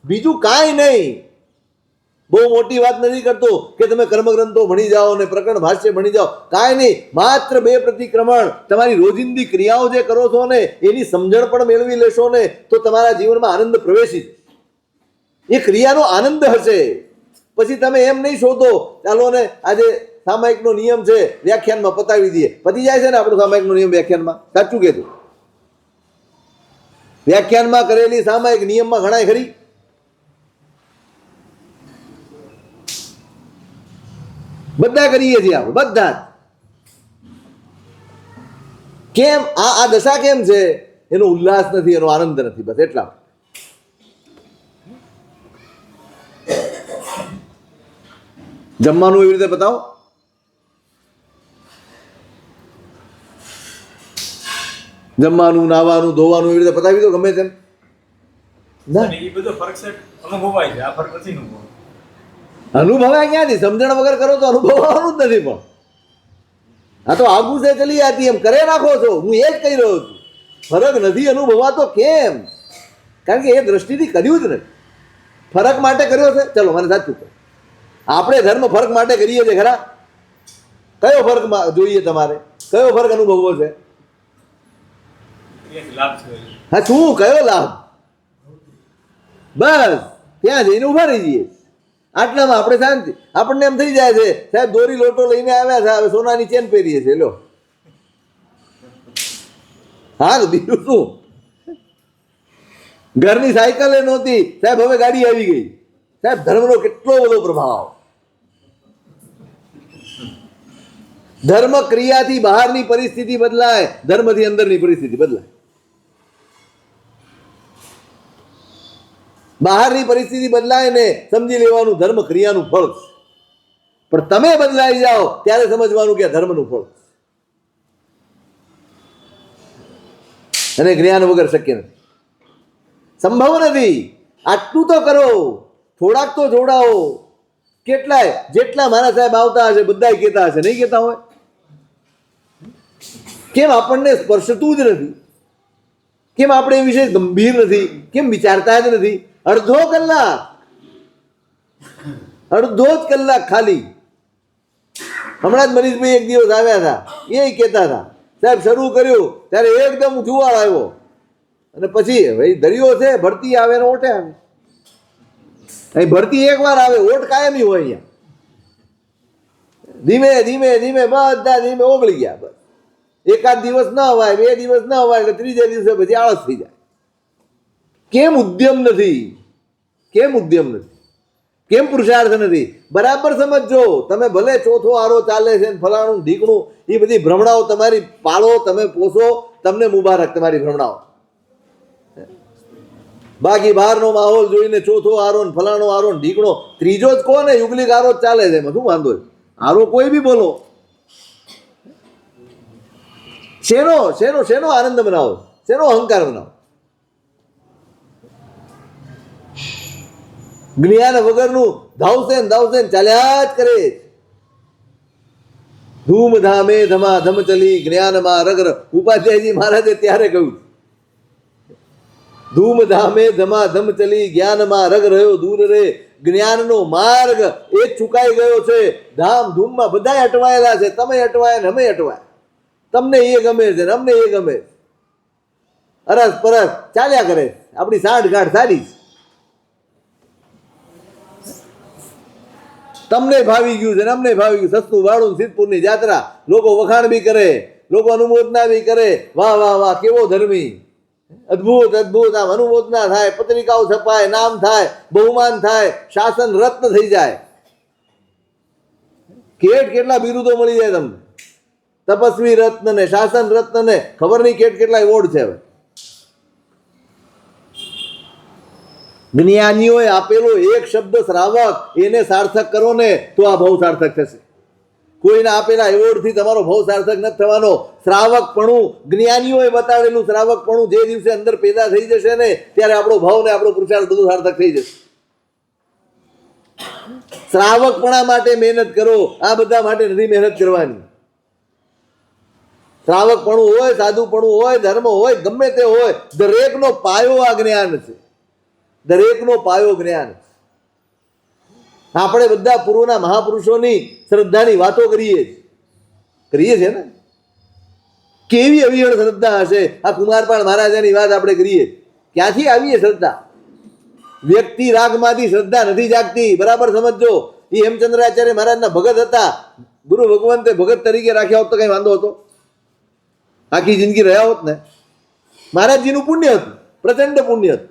બીજું કાંઈ નહીં. બહુ મોટી વાત નથી કરતો કે તમે કર્મગ્રંથો ભણી જાઓ ને પ્રકરણ ભાષ્ય ભણી જાઓ, કાંઈ નહીં. માત્ર 2 પ્રતિક્રમણ તમારી રોજિંદી ક્રિયાઓ જે કરો છો ને એની સમજણ પણ મેળવી લેશો ને તો તમારા જીવનમાં આનંદ પ્રવેશી, એ ક્રિયાનો આનંદ હશે. પછી તમે એમ નહીં શોધો ચાલો ને આજે સામાયિકનો નિયમ છે વ્યાખ્યાનમાં પતાવી દઈએ. પતી જાય છે ને આપણો સામાયિકનો નિયમ વ્યાખ્યાનમાં? સાચું કહેતું, વ્યાખ્યાનમાં કરેલી સામાયિક નિયમમાં ઘણા ખરી? બધા કરીએ છીએ આપણે, બધા. કેમ આ દશા કેમ છે? એનો ઉલ્લાસ નથી, એનો આનંદ નથી, બસ એટલા. જમવાનું એવી રીતે બતાવો. જમવાનું, નાવાનું, ધોવાનું એવી રીતે પતાવી દો ગમે તેમ. અનુભવાય ક્યાંથી? સમજણ વગર કરો તો અનુભવવાનું જ નથી. પણ આ તો આગુ છે ચલી આતી એમ કરે નાખો છો. હું એ જ કહી રહ્યો છું, ફરક નથી અનુભવાતો. કેમ? કારણ કે એ દ્રષ્ટિથી કર્યું જ નથી. ફરક માટે કર્યો છે. ચલો મને સાચું કહો, આપણે ધર્મ ફરક માટે કરીએ છીએ ખરા? કયો ફરક જોઈએ તમારે? કયો ફરક અનુભવવો છે? હા શું? કયો લાભ? બસ ત્યાં જઈને ઉભા રહી જઈએ. આટલામાં આપણે શાંતિ. આપણને એમ થઈ જાય છે સાહેબ દોરી લોટો લઈને આવ્યા છે, હવે સોનાની ચેન પહેરીએ છે. લો હા તો બીજું શું? ઘરની સાયકલ એ નહોતી સાહેબ, હવે ગાડી આવી ગઈ. સાહેબ ધર્મનો કેટલો બધો પ્રભાવ. ધર્મ ક્રિયાથી બહારની પરિસ્થિતિ બદલાય, ધર્મથી અંદરની પરિસ્થિતિ બદલાય. બહારની પરિસ્થિતિ બદલાય ને સમજી લેવાનું ધર્મ ક્રિયાનું ફળ છે. પણ તમે બદલાઈ જાઓ ત્યારે સમજવાનું કે ધર્મનું ફળ છે. અને જ્ઞાન વગર શક્ય નથી, સંભવ નથી. આટલું તો કરો, થોડાક તો જોડાઓ. કેટલાય જેટલા મારા સાહેબ આવતા હશે બધા કહેતા હશે, નહીં કહેતા હોય? કેમ આપણને સ્પર્શતું જ નથી? કેમ આપણે એ વિશે ગંભીર નથી? કેમ વિચારતા જ નથી? અડધો જ કલાક ખાલી. હમણાં જ મનીષભાઈ એક દિવસ આવ્યા હતા, એ કહેતા હતા સાહેબ શરૂ કર્યું ત્યારે એકદમ જુવાળ આવ્યો અને પછી ભાઈ દરિયો છે, ભરતી આવે ને ઓટે આવે. અહીં ભરતી એકવાર આવે, ઓટ કાયમી હોય અહીંયા. ધીમે ધીમે ધીમે બધા ધીમે ઓગળી ગયા. બસ એકાદ દિવસ ન અવાય, 2 દિવસ ન અવાય એટલે ત્રીજે દિવસે પછી આળસ થઈ જાય. કેમ ઉદ્યમ નથી? કેમ ઉદ્યમ નથી? કેમ પુરુષાર્થ નથી? બરાબર સમજો. તમે ભલે ચોથો આરો ચાલે છે ફલાણું ઢીકણું, એ બધી ભ્રમણાઓ તમારી પાળો, તમે પોષો, તમને મુબારક તમારી ભ્રમણાઓ. બાકી બહારનો માહોલ જોઈને ચોથો આરો ને ફલાણો આરો ને ઢીકણો, ત્રીજો જ કોને યુગલિક આરો જ ચાલે છે, એમાં શું વાંધો છે? આરો કોઈ બી બોલો. શેનો શેનો શેનો આનંદ બનાવો? શેનો અહંકાર બનાવો? જ્ઞાન વગરનું ધાવશે ચાલ્યા જ કરે. ધૂમધામે ધમાધમ ચલી જ્ઞાનમાં રગ રગ. ઉપાધ્યાયજી મહારાજે ત્યારે કહ્યું, ધૂમધામે ધમાધમ ચલી જ્ઞાનમાં રગ રહ્યો દૂર રે. જ્ઞાનનો માર્ગ એ ચુકાઈ ગયો છે. ધામ ધૂમમાં બધા અટવાયેલા છે. તમે અટવાયા ને અમે અટવાયા. તમને એ ગમે છે ને અમને એ ગમે. અરસ પરસ ચાલ્યા કરે. આપણી સાંઠગાંઠ સારી. તમને ભાવી ગયું છે ને અમને ભાવી ગયું. સસ્તું વાળું સિદ્ધપુરની જાત્રા, લોકો વખાણ બી કરે, લોકો અનુમોદના બી કરે. વાહ વાહ વાહ, કેવો ધર્મી, અદભુત અદભુત. આમ અનુમોદના થાય, પત્રિકાઓ છપાય, નામ થાય, બહુમાન થાય, શાસન રત્ન થઈ જાય. કેટલા બિરુદો મળી જાય તમને. તપસ્વી રત્ન ને, શાસન રત્ન ને, ખબર નહીં કેટલા એવોર્ડ છે. હવે જ્ઞાનીઓએ આપેલો એક શબ્દ શ્રાવક, એને સાર્થક કરો ને તો આ ભવ સાર્થક થશે. કોઈના આપેલા એવોર્ડથી તમારો ભવ સાર્થક નથી થવાનો. શ્રાવકપણું, જ્ઞાનીઓએ બતાવેલું શ્રાવકપણું જે દિવસે અંદર પેદા થઈ જશે ને, ત્યારે આપણો ભાવ ને આપણો પુરુષાર્થ બધું સાર્થક થઈ જશે. શ્રાવકપણા માટે મહેનત કરો, આ બધા માટે નથી મહેનત કરવાની. શ્રાવકપણું હોય, સાધુપણું હોય, ધર્મ હોય, ગમે તે હોય, દરેકનો પાયો આ જ્ઞાન છે. દરેકનો પાયો જ્ઞાન. આપણે બધા પૂર્વના મહાપુરુષોની શ્રદ્ધાની વાતો કરીએ છીએ ને. કેવી અવિહળ શ્રદ્ધા હશે. આ કુમારપાળ મહારાજાની વાત આપણે કરીએ, ક્યાંથી આવી શ્રદ્ધા? વ્યક્તિ રાગમાંથી શ્રદ્ધા નથી જાગતી. બરાબર સમજો. એ હેમચંદ્રાચાર્ય મહારાજના ભગત હતા. ગુરુ ભગવંતે ભગત તરીકે રાખ્યા હોત તો કઈ વાંધો હતો? આખી જિંદગી રહ્યા હોત ને. મહારાજજીનું પુણ્ય હતું, પ્રચંડ પુણ્ય હતું.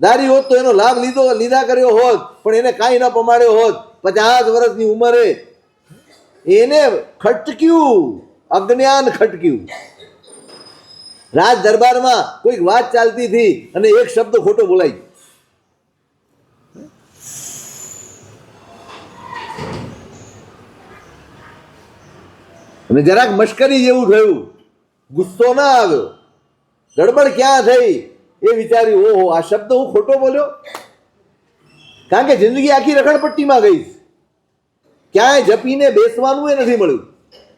દારી હોત તો એનો લાભ લીધા કર્યો હોત, પણ એને કાંઈ ન પમાડ્યો હોત. 50 વર્ષની ઉંમરે એને ખટક્યું, અજ્ઞાન ખટક્યું. રાજ દરબારમાં કોઈક વાત ચાલતી હતી અને એક શબ્દ ખોટો બોલાઈ. અને જરાક મશ્કરી જેવું થયું. ગુસ્સો ના આવ્યો, ગડબડ ક્યાં થઈ એ વિચાર્યું. ઓહો, આ શબ્દ હું ખોટો બોલ્યો. કારણ કે જિંદગી આખી રખડપટ્ટીમાં ગઈ. ક્યાંય જપીને બેસવાનું એ નથી મળ્યું.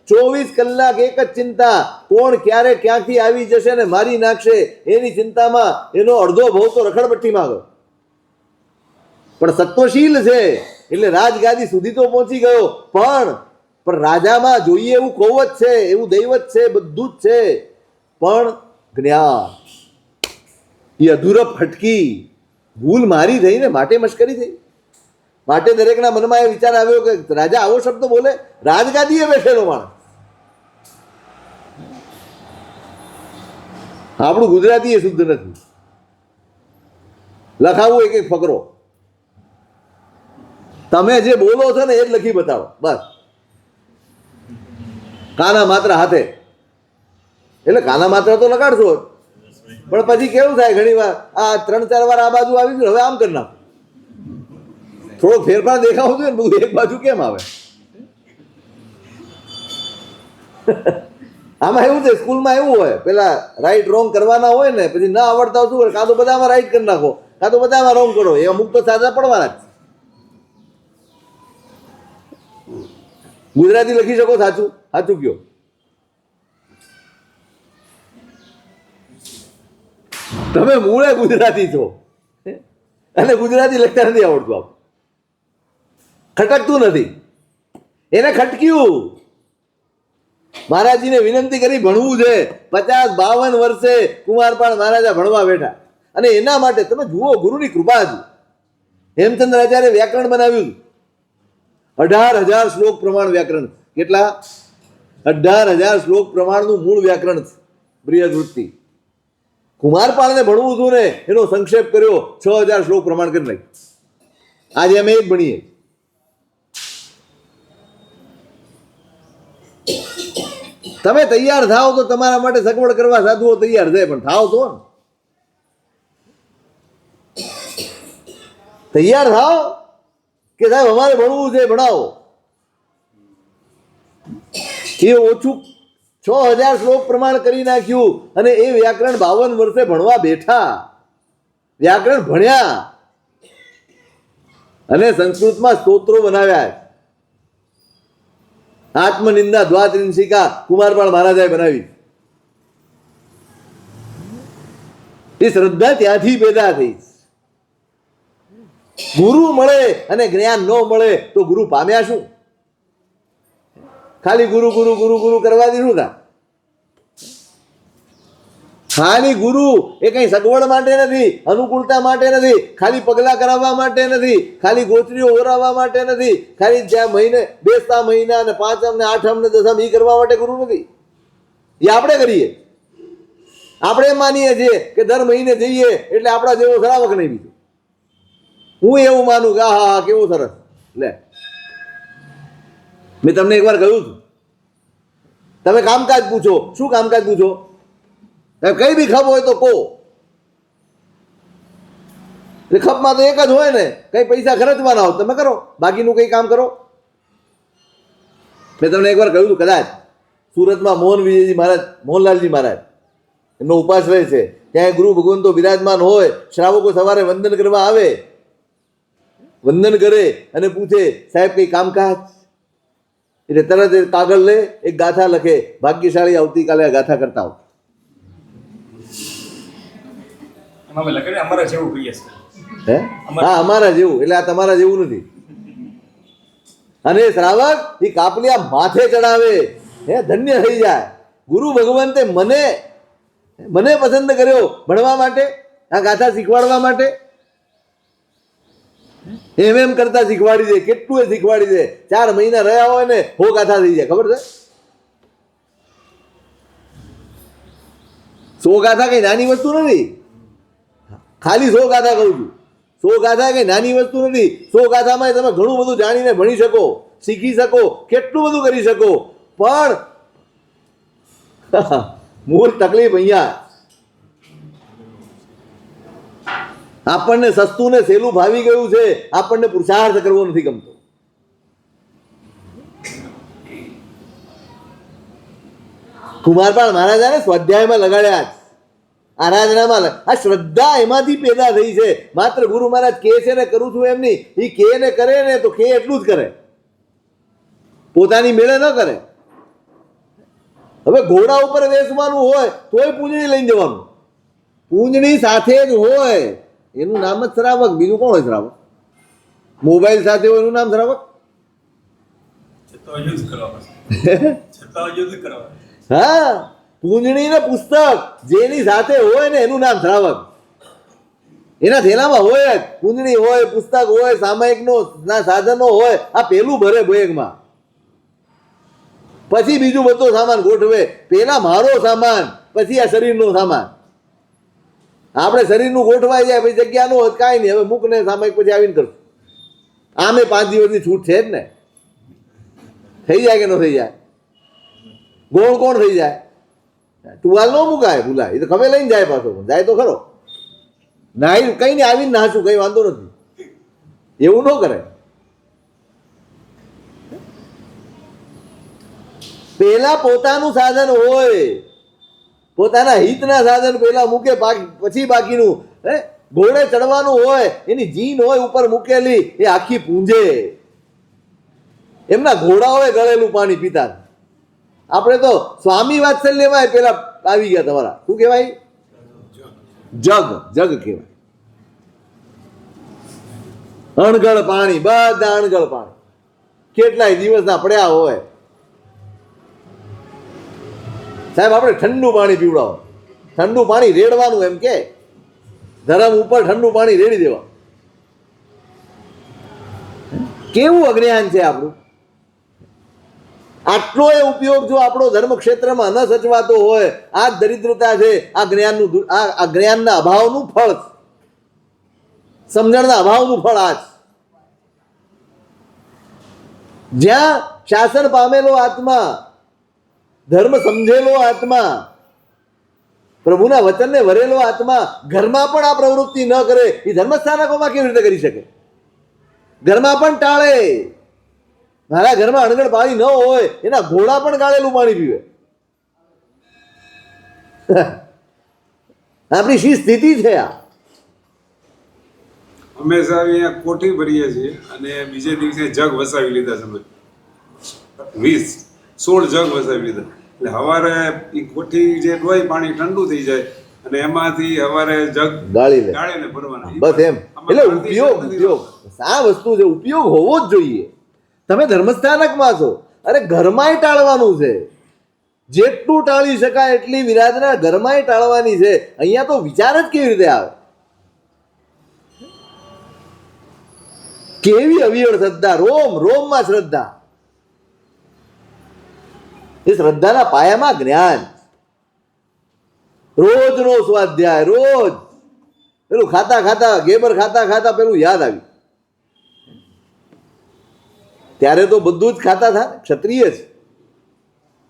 24 કલાક એક જ ચિંતા, કોણ ક્યારે ક્યાંથી આવી જશે ને મારી નાખશે, એની ચિંતામાં એનો અડધો ભવ તો રખડપટ્ટીમાં ગયો. પણ સત્વશીલ છે એટલે રાજગાદી સુધી તો પહોંચી ગયો. પણ રાજામાં જોઈએ એવું કવચ છે, એવું દૈવત છે, બધું જ છે. પણ જ્ઞાન એ અધૂરપ હટકી. ભૂલ મારી થઈ ને, માટે મશ્કરી થઈ. માટે દરેકના મનમાં એ વિચાર આવ્યો કે રાજા આવો શબ્દ બોલે, રાજગાદીએ બેઠેલો માણસ. આપણું ગુજરાતી એ શુદ્ધ નથી. લખાવું એક એક ફકરો. તમે જે બોલો છો ને એ જ લખી બતાવો બસ. કાના માત્ર હાથે, એટલે કાના માત્ર તો લગાડશો, પણ પછી કેવું થાય ઘણી વાર, આ 3-4 વાર આ બાજુ આવી ગયું, હવે આમ કરી નાખો. થોડોક ફેરફાર દેખાવો જોઈએ ને, બધું એક બાજુ કેમ આવે? આમાં એવું છે, સ્કૂલમાં એવું હોય, પેલા રાઈટ રોંગ કરવાના હોય ને, પછી ના આવડતા શું હોય, કાં તો બધામાં રાઈટ કરી નાખો, કાં તો બધામાં રોંગ કરો. એ અમુક તો સાચા પડવાના જ. ગુજરાતી લખી શકો સાચું? સાચું કયો? તમે મૂળે ગુજરાતી છો અને ગુજરાતી લખતા નથી આવડતું. આપ ખટકતું નથી. એને ખટક્યું. મહારાજજીને વિનંતી કરી ભણવું છે. 50-52 વર્ષે કુમારપાળ મહારાજા ભણવા બેઠા. અને એના માટે તમે જુઓ, ગુરુની કૃપા હતી. હેમચંદ્રાચાર્ય વ્યાકરણ બનાવ્યું. 18,000 શ્લોક પ્રમાણ વ્યાકરણ. કેટલા? 18,000 શ્લોક પ્રમાણનું મૂળ વ્યાકરણ છે બૃહદવૃત્તિ. કુમારપાળને ભણવું હતું ને, એનો સંક્ષેપ કર્યો, 6,000 શ્લોક પ્રમાણ કરી નાખ્યું. આજે અમે જ ભણીએ. તમે તૈયાર થાવ તો તમારા માટે સગવડ કરવા સાધુઓ તૈયાર છે, પણ થાવ તો ને. તૈયાર થાવ કે સાહેબ અમારે ભણવું છે, ભણાવો. એ ઓછું 6,000 શ્લોક પ્રમાણ કરી નાખ્યું અને એ વ્યાકરણ 52 વર્ષે ભણવા બેઠા. વ્યાકરણ ભણ્યા અને સંસ્કૃતમાં સ્તોત્રો બનાવ્યા. આત્મનિંદા દ્વાત્રિંશિકા કુમારપાળ મહારાજાએ બનાવી. એ શ્રદ્ધા ત્યાંથી પેદા થઈ. ગુરુ મળે અને જ્ઞાન ન મળે તો ગુરુ પામ્યા શું? ખાલી ગુરુ ગુરુ ગુરુ ગુરુ કરવા દીધું તા. ખાલી ગુરુ એ કઈ સગવડ માટે નથી, અનુકૂળતા માટે નથી, ખાલી પગલા કરાવવા માટે નથી, ખાલી ગોત્રીઓ ઓરાવવા માટે નથી, ખાલી જ્યાં મહિને બેસતા મહિના ને પાંચમ ને આઠમ ને દસમ એ કરવા માટે ગુરુ નથી. એ આપણે કરીએ. આપણે એમ માનીએ છીએ કે દર મહિને જઈએ એટલે આપણા જેવો શ્રાવક નહીં બીજો. હું એવું માનું કે હા હા કેવું સરસ. લે, મેં તમને એકવાર કહ્યું હતું, તમે કામકાજ પૂછો. શું કામકાજ પૂછો? કઈ બી ખપ હોય તો કહો. ખપમાં તો એક જ હોય ને, કઈ પૈસા ખર્ચવાના હોય તમે કરો, બાકીનું કઈ કામ કરો. મેં તમને એકવાર કહ્યું હતું, કદાચ સુરતમાં મોહન વિજયજી મહારાજ, મોહનલાલજી મહારાજ એમનો ઉપાશ્રય છે, ત્યાં ગુરુ ભગવંતો બિરાજમાન હોય. શ્રાવકો સવારે વંદન કરવા આવે, વંદન કરે અને પૂછે સાહેબ કઈ કામકાજ? એટલે તરત કાગળ લે, એક ગાથા લખે, ભાગ્યશાળી આવતીકાલે આ ગાથા કરતા હો. હે? હા, અમારા જેવું. એટલે આ તમારા જેવું નથી. અને શ્રાવક એ કાપલિયા માથે ચડાવે, હે ધન્ય થઈ જાય. ગુરુ ભગવંતે મને પસંદ કર્યો ભણવા માટે, આ ગાથા શીખવાડવા માટે. એમ કરતા શીખવાડી દે, કેટલું એ શીખવાડી દે. 4 મહિના રહ્યા હોય ને હો ગાથા થઈ જાય. ખબર છે? 100 ગાથા કઈ નાની વસ્તુ નથી. ખાલી 100 ગાથા કહું છું. 100 ગાથા કઈ નાની વસ્તુ નથી. 100 ગાથામાં તમે ઘણું બધું જાણીને ભણી શકો, શીખી શકો, કેટલું બધું કરી શકો. પણ મૂળ તકલીફ અહીંયા, આપણને સસ્તું ને સહેલું ભાવી ગયું છે. આપણને પુરુષાર્થ કરવો નથી ગમતો. કુમારપાળ મહારાજાને સ્વાધ્યાયમાં લગાડ્યા, આરાધનામાં. આ શ્રદ્ધા એમાંથી પેદા થઈ છે. માત્ર ગુરુ મહારાજ કહે છે ને કરું છું એમ નહીં. એ કહે ને કરે ને તો કહે એટલું જ કરે, પોતાની મેળે ન કરે. હવે ઘોડા ઉપર બેસવાનું હોય તોય પૂંજણી લઈને જવાનું. પૂંજણી સાથે જ હોય એનું નામ જ શ્રાવક. બીજું કોણ હોય શ્રાવક? મોબાઈલ સાથે હોય એનું નામ શ્રાવક? હા, પૂંજણી ને પુસ્તક જેની સાથે હોય ને એનું નામ શ્રાવક. એના થેલામાં હોય જ પૂંજણી હોય, પુસ્તક હોય, સામાયિકનો સાધનો હોય. આ પેલું ભરે બેગમાં, પછી બીજું બધો સામાન ગોઠવે. પેલા મારો સામાન, પછી આ શરીરનો સામાન. આપણે શરીરનું ગોઠવાઈ જાય પછી જગ્યા નો હોય કાંઈ નહીં. હવે મૂકને સામાયિક પછી આવીને કરશું. આમે 5 દિવસની છૂટ છે જ ને. થઈ જાય કે ન થઈ જાય? ગોળ કોણ થઈ જાય? ટુવાલ ન મુકાય, ભૂલાય. એ તો ખબર લઈને જાય, પાછો જાય તો ખરો. નાઈ કઈ નહીં, આવીને નાચું, કઈ વાંધો નથી. એવું ન કરે. પેલા પોતાનું સાધન હોય, પોતાના હિતના સાધન પેલા મૂકે, પછી બાકીનું. ઘોડે ચડવાનું હોય, એની જીન હોય ઉપર મૂકેલી, એ આખી પૂંજે. એમના ઘોડાઓએ ગળેલું પાણી પીતા. આપણે તો સ્વામી વાત્સલ્યમાં પેલા આવી ગયા તમારા. શું કહેવાય? જગ કહેવાય. અણગળ પાણી, બધા અણગળ પાણી. કેટલાય દિવસના પડ્યા હોય. સાહેબ આપણે ઠંડુ પાણી પીવડાવો. ઠંડુ પાણી રેડવાનું એમ કે ધરમ ઉપર ઠંડુ પાણી રેડી દેવા. કેવું અજ્ઞાન છે આપણું. આટલો એ ઉપયોગ જો આપણો ધર્મ ક્ષેત્રમાં ન સચવાતો હોય, આ જ દરિદ્રતા છે. આ જ્ઞાનનું આ જ્ઞાનના અભાવનું ફળ, સમજણના અભાવનું ફળ આ જ. જ્યાં શાસન પામેલો આત્મા, ધર્મ સમજેલો આત્મા, પ્રભુના વચનને વરેલો આત્મા ઘરમાં પણ આ પ્રવૃત્તિ ન કરે, એ ધર્મસ્થાનકોમાં કેવી રીતે કરી શકે? ઘરમાં પણ ટાળે. મારા ઘરમાં અણગણ પાણી ન હોય, એના ઘોડા પણ ગાળેલું પાણી પીવે. આપણી શી સ્થિતિ છે આ? અમે સાહેબ અહીંયા કોઠી ભરીએ છીએ અને બીજે દિવસે જગ વસાવી લીધા છે. 16 જગ વસાવી લીધા. એટલે સવારે એ કોઠી જે હોય પાણી ઠંડુ થઈ જાય અને એમાંથી સવારે જગ ગાળીને ભરવાના. બસ એમ. એટલે ઉપયોગ આ વસ્તુ છે, ઉપયોગ હોવો જ જોઈએ. તમે ધર્મસ્થાનકમાં છો, અરે ઘરમાંય ટાળવાનું છે. જેટલું ટાળી શકાય એટલી વિરાધના ઘરમાંય ટાળવાની છે. અહીંયા તો વિચાર જ કેવી રીતે આવે? કેવી અવિરળ શ્રદ્ધા, રોમ રોમમાં શ્રદ્ધા. એ શ્રદ્ધાના પાયામાં જ્ઞાન. રોજનો સ્વાધ્યાય, રોજ પેલું ખાતા ખાતા ગેબર ખાતા ખાતા પેલું યાદ આવ્યું. ત્યારે તો બધું જ ખાતા હતા, ક્ષત્રિય જ.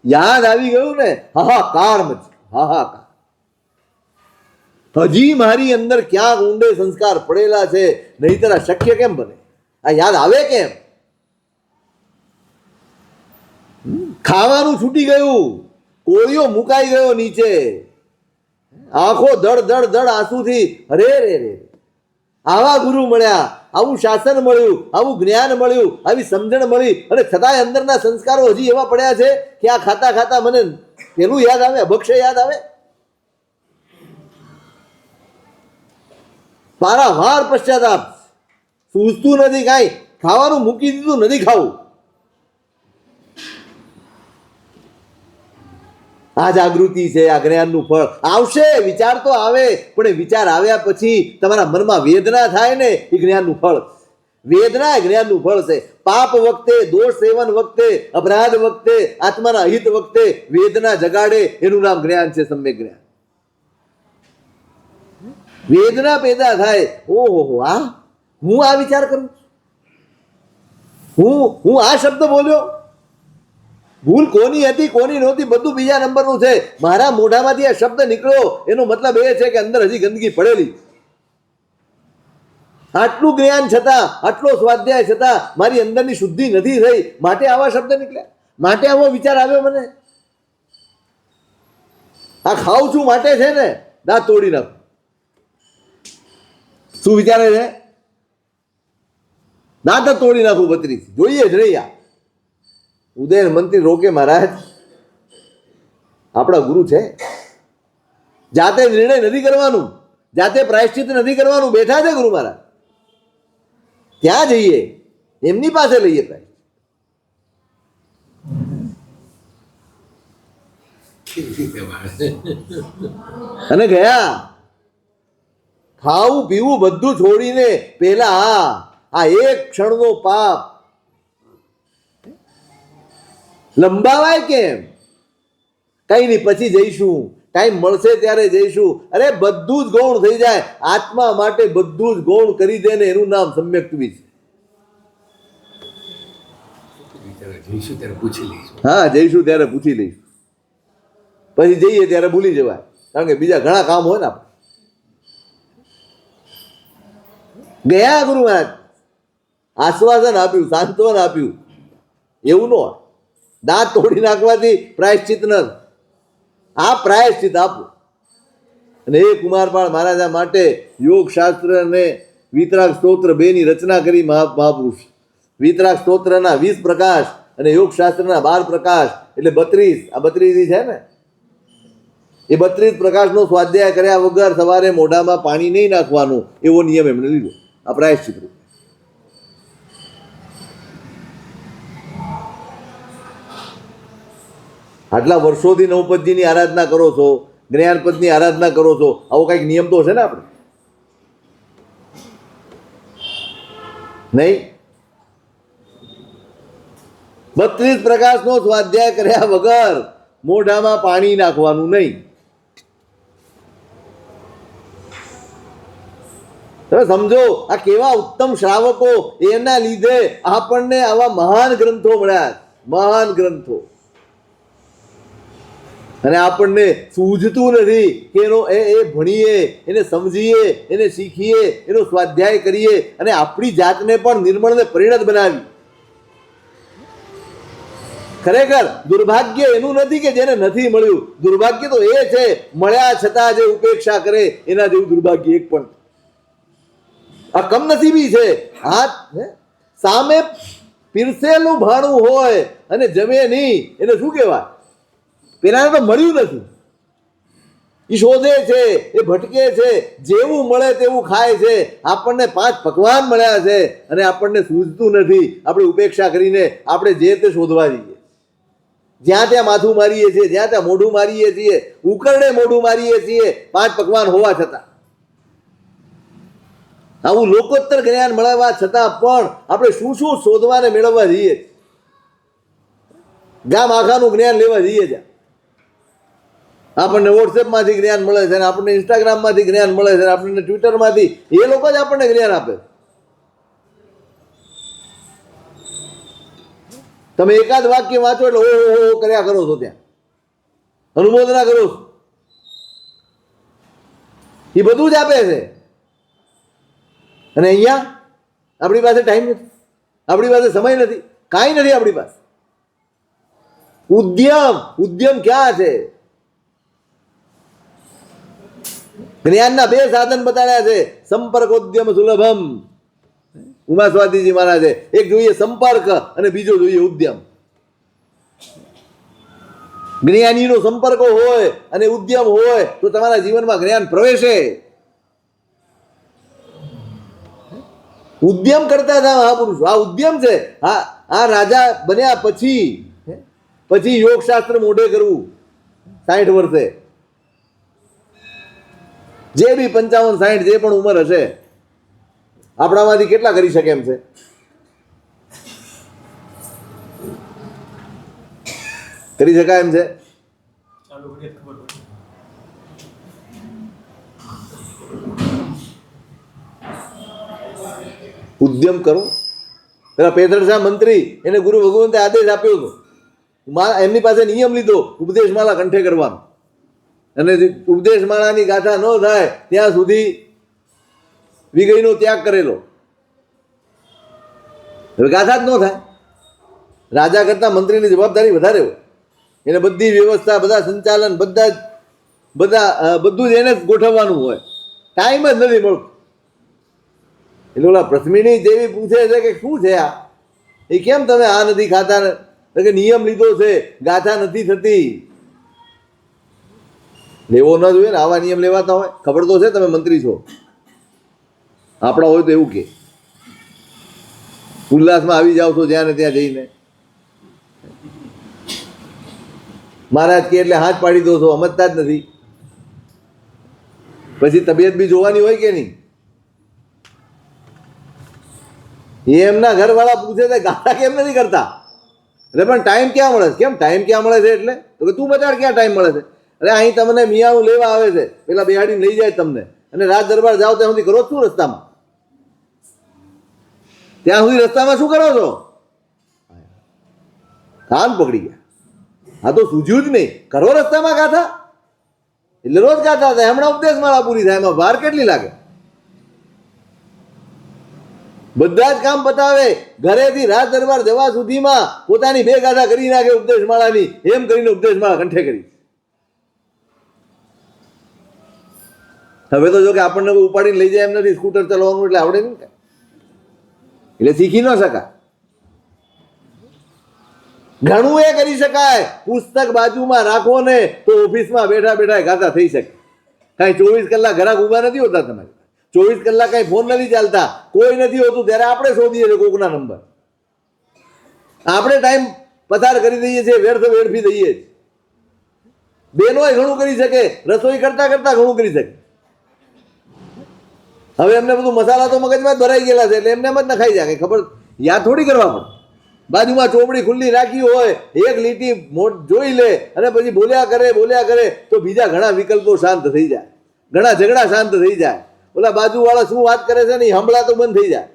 યાદ આવી ગયું ને, હાહાકાર મચ, હાહાકાર. હજી મારી અંદર ક્યાંક ઊંડે સંસ્કાર પડેલા છે, નહીતર આ શક્ય કેમ બને? આ યાદ આવે કેમ? ખાવાનું છૂટી ગયું, કોળિયો મુકાઈ ગયો નીચે, આંખો દડ દડ દડ આંસુથી, અરે રે રે, આવા ગુરુ મળ્યા, આવું શાસન મળ્યું, આવું જ્ઞાન મળ્યું, આવી સમજણ મળી, અને છતાંય અંદરના સંસ્કારો હજી એવા પડ્યા છે કે આ ખાતા ખાતા મને પેલું યાદ આવે, અભક્ષય યાદ આવે. પારાવાર પશ્ચાતાપ, સૂઝતું નથી કાંઈ, ખાવાનું મૂકી દીધું, નથી ખાવું. આ જાગૃતિ છે, આ જ્ઞાનનું ફળ આવશે. વિચાર તો આવે, પણ એ વિચાર આવ્યા પછી તમારા મનમાં વેદના થાય ને, એ જ્ઞાનનું ફળ. વેદના એ જ્ઞાનનું ફળ છે. પાપ વખતે, દોષ સેવન વખતે, અપરાધ વખતે, આત્માના અહિત વખતે વેદના જગાડે, એનું નામ જ્ઞાન છે, સમ્યક જ્ઞાન. વેદના પેદા થાય, ઓહો, આ હું આ વિચાર કરું, હું આ શબ્દ બોલ્યો. ભૂલ કોની હતી કોની નહોતી બધું બીજા નંબરનું છે. મારા મોઢામાંથી આ શબ્દ નીકળ્યો એનો મતલબ એ છે કે અંદર હજી ગંદકી પડેલી. આટલું જ્ઞાન છતાં, આટલો સ્વાધ્યાય છતાં મારી અંદરની શુદ્ધિ નથી થઈ, માટે આવા શબ્દ નીકળ્યા, માટે આવો વિચાર આવ્યો મને. આ ખાઉં છું માટે છે ને, દાંત તોડી નાખું. શું વિચારે છે? દાંત જ તોડી નાખું 32. જોઈએ જ નહીં. આ ઉદયન મંત્રી રોકે, મહારાજ આપણા ગુરુ છે, જાતે નિર્ણય નથી કરવાનું, જાતે પ્રાયશ્ચિત નથી કરવાનું, બેઠા છે ગુરુ મહારાજ. ત્યાં જઈએ, એમની પાસે લઈએ પ્રાયશ્ચિત. અને ગયા ખાવું પીવું બધું છોડીને પેલા આ એક ક્ષણનો પાપ લંબાવાય કેમ? કઈ નહીં, પછી જઈશું, ટાઈમ મળશે ત્યારે જઈશું. અરે બધું જ ગૌણ થઈ જાય. આત્મા માટે બધું જ ગૌણ કરી દે ને, એનું નામ સમ્યક્ત્વી છે. હા, જઈશું ત્યારે પૂછી લઈશું. પછી જઈએ ત્યારે ભૂલી જવાય, કારણ કે બીજા ઘણા કામ હોય ને. આપણે ગયા ગુરુ મહારાજ આશ્વાસન આપ્યું, સાંત્વન આપ્યું, એવું ન હોય. દાંત તોડી નાખવાથી પ્રાયશ્ચિત ન, આ પ્રાયશ્ચિત આપો. અને એ કુમારપાળ મહારાજા માટે યોગ શાસ્ત્ર અને વિતરાગ સ્તોત્ર બેની રચના કરી મહાપુરુષ. વિતરાગ સ્તોત્રના 20 પ્રકાશ અને યોગ શાસ્ત્રના 12 પ્રકાશ, એટલે 32. આ 32 છે ને, એ 32 પ્રકાશનો સ્વાધ્યાય કર્યા વગર સવારે મોઢામાં પાણી નહીં નાખવાનું, એવો નિયમ એમણે લીધો. આ પ્રાયશ્ચિત રૂપ. આટલા વર્ષોથી નવપદજીની આરાધના કરો છો, જ્ઞાનપદની આરાધના કરો છો, આવો કંઈક નિયમ તો છે ને આપણે, નહીં? 32 પ્રકાશનો સ્વાધ્યાય કર્યા વગર મોઢામાં પાણી નાખવાનું નહીં. તમે સમજો આ કેવા ઉત્તમ શ્રાવકો, એના લીધે આપણને આવા મહાન ગ્રંથો મળ્યા, મહાન ગ્રંથો. અને આપણને સૂઝતું નથી કે એનો એ ભણીએ, એને સમજીએ, એને શીખીએ, એનો સ્વાધ્યાય કરીએ અને આપણી જાતને પણ નિર્મળ ને પરિણત બનાવી. ખરેખર દુર્ભાગ્ય એનું નથી કે જેને નથી મળ્યું, દુર્ભાગ્ય તો એ છે મળ્યા છતાં જે ઉપેક્ષા કરે, એના જેવું દુર્ભાગ્ય એક પણ. આ કમનસીબી છે. સામે પીરસેલું ભાણું હોય અને જમે નહીં, એને શું કહેવાય? પેલાને તો મળ્યું નથી, એ શોધે છે, એ ભટકે છે, જેવું મળે તેવું ખાય છે. આપણને 5 પકવાન મળ્યા છે અને આપણને સૂઝતું નથી. આપણે ઉપેક્ષા કરીને આપણે જે તે શોધવા જઈએ, જ્યાં ત્યાં માથું મારીએ છીએ, જ્યાં ત્યાં મોઢું મારીએ છીએ, ઉકરડે મોઢું મારીએ છીએ 5 પકવાન હોવા છતાં. આવું લોકોત્તર જ્ઞાન મળવા છતાં પણ આપણે શું શું શોધવા ને મેળવવા જઈએ, ગામ આખાનું જ્ઞાન લેવા જઈએ છીએ. આપણને વોટ્સએપમાંથી જ્ઞાન મળે છે, આપણને ઇન્સ્ટાગ્રામમાંથી જ્ઞાન મળે છે, આપણને ટ્વિટરમાંથી. એ લોકો જ આપણને જ્ઞાન આપે. તમે એકાદ વાક્ય વાંચો એટલે ઓહો કર્યા કરો છો, ત્યાં અનુમોદના કરો છો. એ બધું જ આપે છે. અને અહીંયા આપણી પાસે ટાઈમ નથી, આપણી પાસે સમય નથી, કાંઈ નથી આપણી પાસે. ઉદ્યમ ક્યાં છે? જ્ઞાનના 2 સાધન બતાવ્યા છે, સંપર્કોદ્યમ સુલભમ. ઉમા સ્વાતીજી મહારાજે એક જોઈએ સંપર્ક અને બીજો જોઈએ ઉદ્યમ. જ્ઞાનીનો સંપર્ક હોય અને ઉદ્યમ હોય તો તમારા જીવનમાં જ્ઞાન પ્રવેશે. ઉદ્યમ કરતા હતા મહાપુરુષો. આ ઉદ્યમ છે. આ રાજા બન્યા પછી યોગશાસ્ત્ર મોઢે કરવું 60 વર્ષે, જે બી 55 60 જે પણ ઉંમર હશે, આપણામાંથી કેટલા કરી શકે એમ છે? કરી શકાય એમ છે? ઉદ્યમ કરો. પેલા પેદરશા મંત્રી, એને ગુરુ ભગવંતે આદેશ આપ્યો હતો, એમની પાસે નિયમ લીધો ઉપદેશમાળા કંઠે કરવાનો, અને ઉપદેશમાળાની ગાથા ન થાય ત્યાં સુધી વિગયનો ત્યાગ કરેલો. હવે ગાથા જ ન થાય. રાજા કરતા મંત્રીની જવાબદારી વધારે હોય. એને બધી વ્યવસ્થા, બધા સંચાલન, બધું જ એને જ ગોઠવવાનું હોય. ટાઈમ જ નથી મળતો. એટલે ઓલા પ્રથમિણી દેવી પૂછે છે કે શું છે આ? એ કેમ તમે આ નથી ખાતા? કે નિયમ લીધો છે, ગાથા નથી થતી. લેવો ન જોઈએ ને, આવા નિયમ લેવાતા હોય. ખબર તો છે તમે મંત્રી છો. આપણા હોય તો એવું કે ઉલ્લાસમાં આવી જાવ છો જ્યાં ને ત્યાં જઈને. મહારાજ કે એટલે હાથ પાડી દો છો, સમજતા જ નથી. પછી તબિયત બી જોવાની હોય કે નહીં? એમના ઘરવાળા પૂછે છે ગાથા કેમ નથી કરતા? એટલે પણ ટાઈમ ક્યાં મળે છે? કેમ ટાઈમ ક્યાં મળે છે? એટલે તો કે તું બતાડ ક્યાં ટાઈમ મળે છે? અરે અહીં તમને મિયાનું લેવા આવે છે, પેલા બેહાડીને લઈ જાય તમને, અને રાજ દરબાર જાઓ ત્યાં સુધી કરો શું રસ્તામાં? ત્યાં સુધી રસ્તામાં શું કરો છો? કાન પકડી ગયા. હા તો સૂઝ્યું જ નહીં. કરો રસ્તામાં ગાથા. એટલે રોજ ગાથા થાય. હમણાં ઉપદેશમાળા પૂરી થાય, એમાં વાર કેટલી લાગે? બધા જ કામ બતાવે. ઘરેથી રાજ દરબાર જવા સુધીમાં પોતાની 2 ગાથા કરી નાખે ઉપદેશમાળાની. એમ કરીને ઉપદેશમાળા કંઠે કરી. હવે તો જો કે આપણને ઉપાડીને લઈ જાય એમ નથી, સ્કૂટર ચલાવવાનું એટલે આવડે નહીં, એટલે શીખી ન શકાય. ઘણું એ કરી શકાય. પુસ્તક બાજુમાં રાખો ને તો ઓફિસમાં બેઠા બેઠા ગાથા થઈ શકે. કાંઈ 24 કલાક ઘરાક ઊભા નથી હોતા તમારે, 24 કલાક કાંઈ ફોન નથી ચાલતા, કોઈ નથી હોતું, ત્યારે આપણે શોધીએ છીએ કોકના નંબર. આપણે ટાઈમ પસાર કરી દઈએ છીએ, વ્યર્થ વેડફી દઈએ છીએ. બેનોય ઘણું કરી શકે, રસોઈ કરતા કરતા ઘણું કરી શકે. હવે એમને બધું મસાલા તો મગજમાં જ ભરાઈ ગયેલા છે, એટલે એમને એમ જ નખાઈ જાય. ખબર યાદ થોડી કરવા પડે. બાજુમાં ચોપડી ખુલ્લી રાખી હોય, એક લીટી જોઈ લે અને પછી બોલ્યા કરે તો બીજા ઘણા વિકલ્પો શાંત થઈ જાય, ઘણા ઝઘડા શાંત થઈ જાય. ઓલા બાજુવાળા શું વાત કરે છે ને એ હંભળા તો બંધ થઈ જાય.